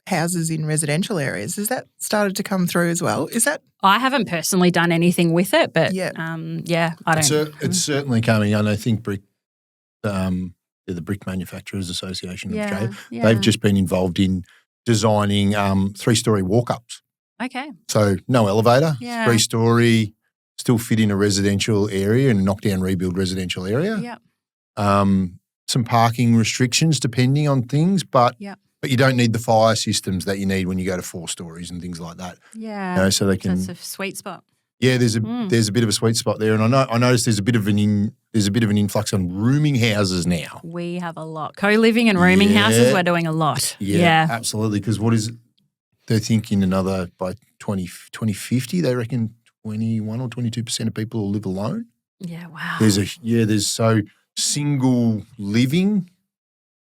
houses in residential areas? Has that started to come through as well? Is that? I haven't personally done anything with it, but I don't. It's certainly coming. And I think brick, They're the Brick Manufacturers Association of Yeah, Australia. yeah. They've just been involved in designing 3-story walk-ups. Okay. So no elevator, Yeah. 3-story, still fit in a residential area and knock-down rebuild residential area. Yep. Some parking restrictions depending on things, but Yep. you don't need the fire systems that you need when you go to 4 stories and things like that. Yeah. You know, so they can. That's a sweet spot. Yeah, there's a bit of a sweet spot there, and I noticed there's a bit of an influx on rooming houses now. We have a lot. Co-living and rooming houses, we're doing a lot. Yeah. Absolutely. Because they're thinking another by 2050, they reckon 21 or 22% of people will live alone. Yeah, wow. There's so single living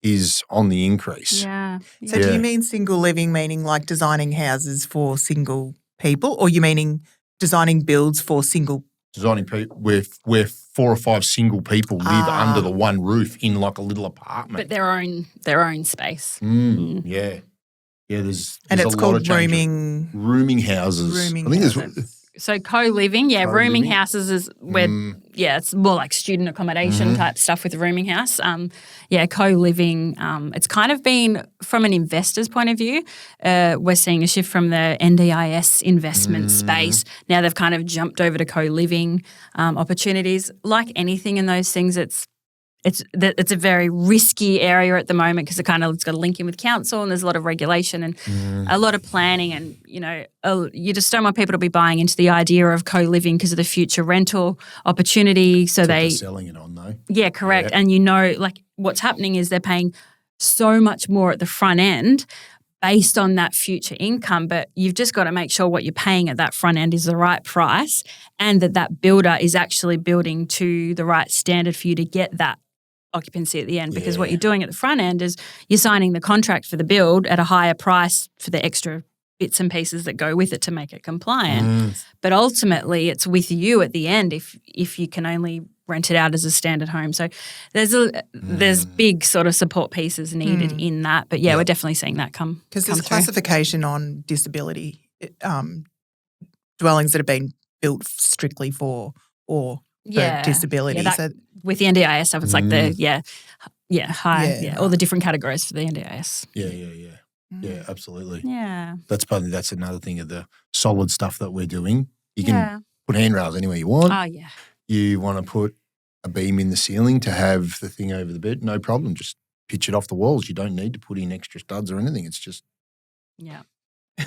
is on the increase. Yeah. So do you mean single living, meaning like designing houses for single people, or you meaning designing builds for single? Designing people where 4 or 5 single people live under the one roof in like a little apartment. But their own space. Yeah. Yeah, there's And a it's lot called of change. rooming houses. Rooming I think houses. So co-living, rooming houses is where, it's more like student accommodation type stuff with a rooming house. Co-living, it's kind of been, from an investor's point of view, we're seeing a shift from the NDIS investment space. Now they've kind of jumped over to co-living opportunities. Like anything in those things, it's a very risky area at the moment because it's got to link in with council and there's a lot of regulation and a lot of planning and, you just don't want people to be buying into the idea of co-living because of the future rental opportunity. So they're selling it on though. Yeah, correct. Yeah. And what's happening is they're paying so much more at the front end based on that future income, but you've just got to make sure what you're paying at that front end is the right price and that builder is actually building to the right standard for you to get that occupancy at the end, because what you're doing at the front end is you're signing the contract for the build at a higher price for the extra bits and pieces that go with it to make it compliant. But ultimately it's with you at the end if you can only rent it out as a standard home. So there's big sort of support pieces needed in that. But we're definitely seeing that come because there's through. Classification on disability dwellings that have been built strictly for disability. Yeah, with the NDIS stuff, it's like the all the different categories for the NDIS. Yeah, absolutely. Yeah, that's another thing of the solid stuff that we're doing. You can put handrails anywhere you want. Oh yeah. You want to put a beam in the ceiling to have the thing over the bed, no problem. Just pitch it off the walls. You don't need to put in extra studs or anything. It's just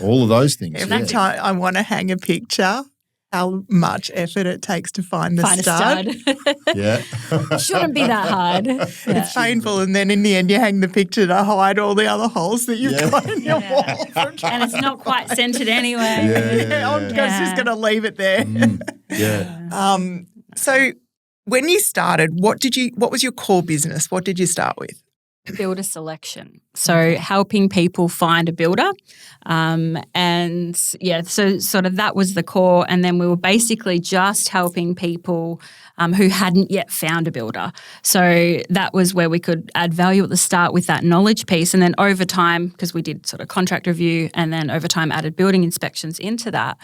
all of those things. Every time I want to hang a picture, how much effort it takes to find the stud. Shouldn't be that hard. It's painful, and then in the end you hang the picture to hide all the other holes that you've got in your wall. And it's not quite centred anyway. I'm just going to leave it there. So when you started, what was your core business? What did you start with? Builder selection. So helping people find a builder. So sort of that was the core. And then we were basically just helping people who hadn't yet found a builder. So that was where we could add value at the start with that knowledge piece. And then over time, because we did sort of contract review and then over time added building inspections into that,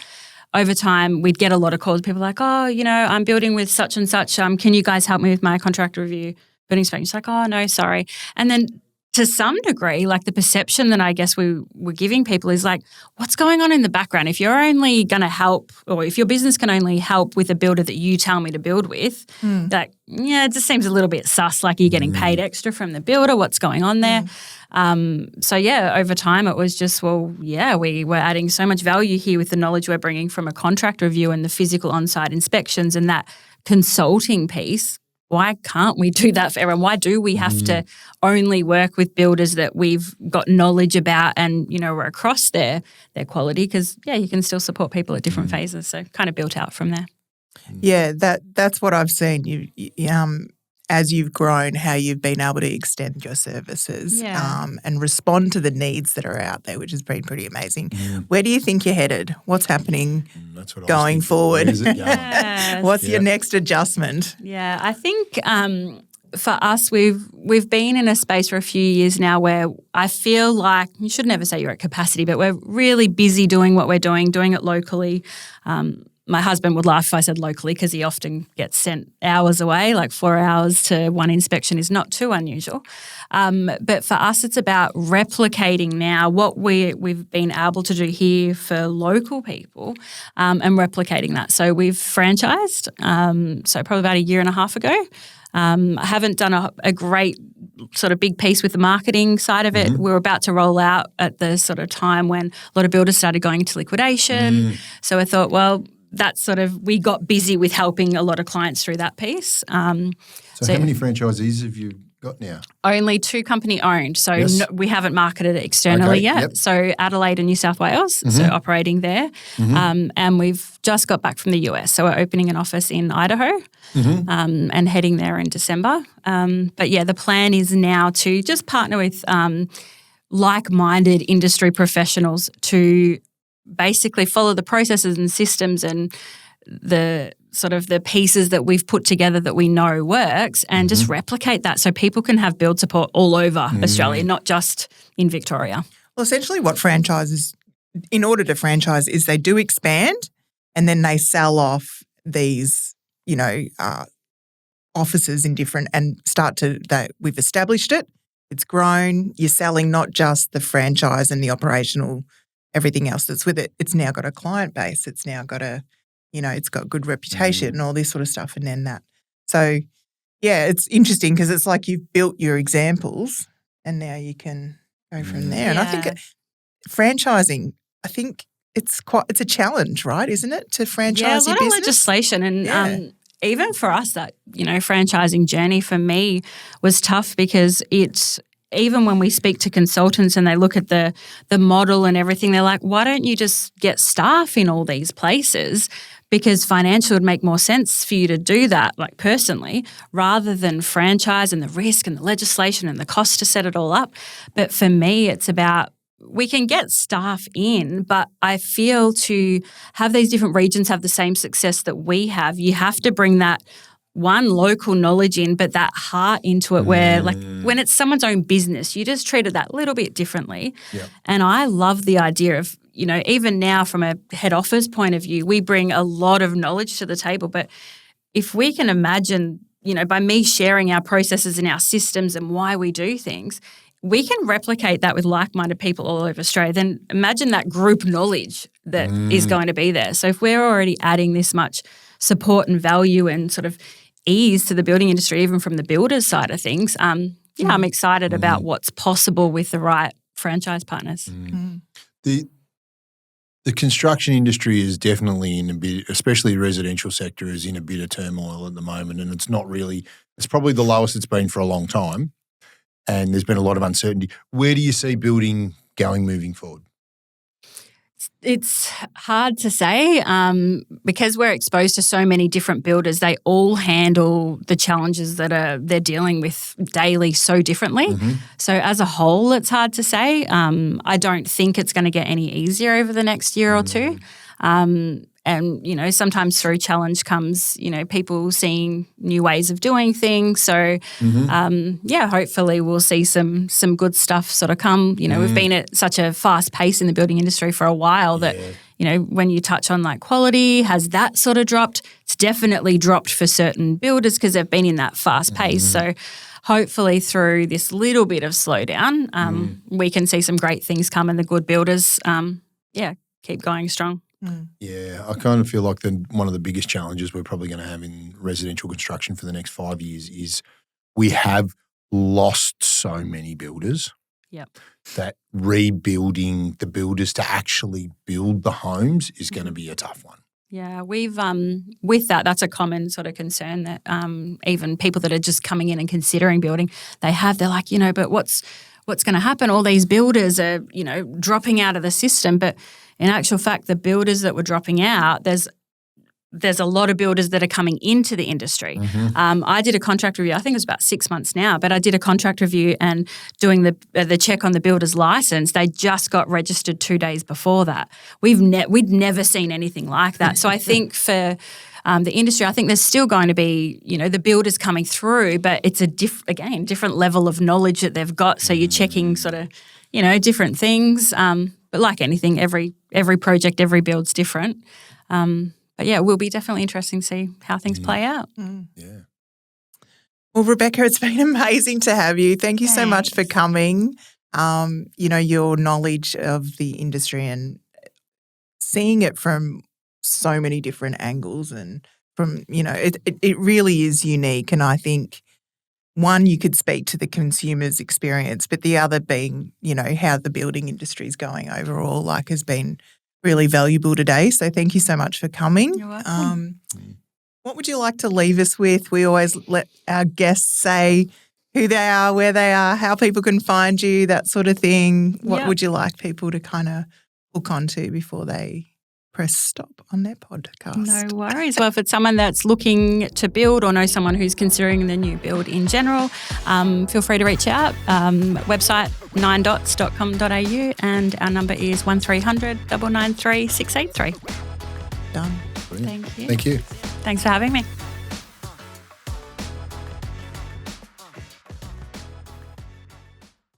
over time, we'd get a lot of calls. People like, I'm building with such and such. Can you guys help me with my contract review? Building inspection. It's like, oh, no, sorry. And then to some degree, like the perception that I guess we were giving people is like, what's going on in the background? If you're only going to help, or if your business can only help with a builder that you tell me to build with, it just seems a little bit sus, like you're getting paid extra from the builder. What's going on there? Over time it was just, we were adding so much value here with the knowledge we're bringing from a contract review and the physical on-site inspections and that consulting piece. Why can't we do that for everyone? Why do we have to only work with builders that we've got knowledge about and, we're across their quality? Because, you can still support people at different phases. So kind of built out from there. Yeah, that's what I've seen. You as you've grown, how you've been able to extend your services and respond to the needs that are out there, which has been pretty amazing. Where do you think you're headed? What's happening going forward? What's your next adjustment? Yeah, I think for us, we've been in a space for a few years now where I feel like, you should never say you're at capacity, but we're really busy doing what we're doing it locally. my husband would laugh if I said locally because he often gets sent hours away, like 4 hours to one inspection is not too unusual. But for us, it's about replicating now what we've been able to do here for local people and replicating that. So we've franchised, so probably about a year and a half ago. I haven't done a great sort of big piece with the marketing side of it. We were about to roll out at the sort of time when a lot of builders started going into liquidation. So I thought, well, that's sort of, we got busy with helping a lot of clients through that piece. So how many franchisees have you got now? Only 2 company owned. So Yes. we haven't marketed it externally yet. Yep. So Adelaide and New South Wales, so operating there. And we've just got back from the US. So we're opening an office in Idaho and heading there in December. But yeah, the plan is now to just partner with like-minded industry professionals to basically follow the processes and systems and the sort of the pieces that we've put together that we know works and just replicate that so people can have build support all over Australia, not just in Victoria. Well, essentially what franchises, in order to franchise, is they do expand and then they sell off these, offices in different and we've established it, it's grown, you're selling not just the franchise and the operational, everything else that's with it. It's now got a client base. It's now got it's got good reputation and all this sort of stuff and then that. So, yeah, it's interesting because it's like you've built your examples and now you can go from there. And I think franchising, I think it's a challenge, right, isn't it, to franchise your a lot business? of legislation and even for us that, franchising journey for me was tough because even when we speak to consultants and they look at the model and everything, they're like, why don't you just get staff in all these places? Because financially it would make more sense for you to do that, like personally, rather than franchise and the risk and the legislation and the cost to set it all up. But for me, it's about we can get staff in, but I feel to have these different regions have the same success that we have, you have to bring that one, local knowledge in, but that heart into it where like when it's someone's own business, you just treat it that little bit differently. Yep. And I love the idea of, even now from a head office point of view, we bring a lot of knowledge to the table. But if we can imagine, by me sharing our processes and our systems and why we do things, we can replicate that with like-minded people all over Australia. Then imagine that group knowledge that is going to be there. So if we're already adding this much support and value and sort of ease to the building industry, even from the builders side of things, I'm excited about what's possible with the right franchise partners. The construction industry is definitely in a bit, especially the residential sector, is in a bit of turmoil at the moment, and it's probably the lowest it's been for a long time, and there's been a lot of uncertainty. Where do you see building going moving forward? It's hard to say because we're exposed to so many different builders. They all handle the challenges that they're dealing with daily so differently. So as a whole, it's hard to say. I don't think it's going to get any easier over the next year or two. And, sometimes through challenge comes, people seeing new ways of doing things. So, hopefully we'll see some good stuff sort of come. We've been at such a fast pace in the building industry for a while that, when you touch on like quality, has that sort of dropped? It's definitely dropped for certain builders because they've been in that fast pace. So hopefully through this little bit of slowdown, we can see some great things come and the good builders, keep going strong. Yeah, I kind of feel like one of the biggest challenges we're probably going to have in residential construction for the next 5 years is we have lost so many builders that rebuilding the builders to actually build the homes is going to be a tough one. Yeah, we've with that's a common sort of concern that even people that are just coming in and considering building, they're like, but what's going to happen? All these builders are, dropping out of the system, but in actual fact, the builders that were dropping out, there's a lot of builders that are coming into the industry. I did a contract review, I think it was about 6 months now, but I did a contract review and doing the check on the builder's license, they just got registered 2 days before that. We'd never seen anything like that. So I think for the industry, I think there's still going to be, the builders coming through, but it's a different level of knowledge that they've got. So you're checking sort of, different things. But like anything, every project, every build's different. yeah, it will be definitely interesting to see how things play out. Yeah. Well, Rebecca, it's been amazing to have you. Thank you so much for Thanks. coming. Your knowledge of the industry and seeing it from so many different angles and from, it really is unique. And I think one, you could speak to the consumer's experience, but the other being, how the building industry is going overall, has been really valuable today. So thank you so much for coming. You're welcome. What would you like to leave us with? We always let our guests say who they are, where they are, how people can find you, that sort of thing. What would you like people to kind of hook onto before they press stop on their podcast? No worries. Well, if it's someone that's looking to build or know someone who's considering the new build in general, feel free to reach out. Website ninedots.com.au and our number is 1300 993 683. Done. Brilliant. Thank you. Thank you. Thanks for having me.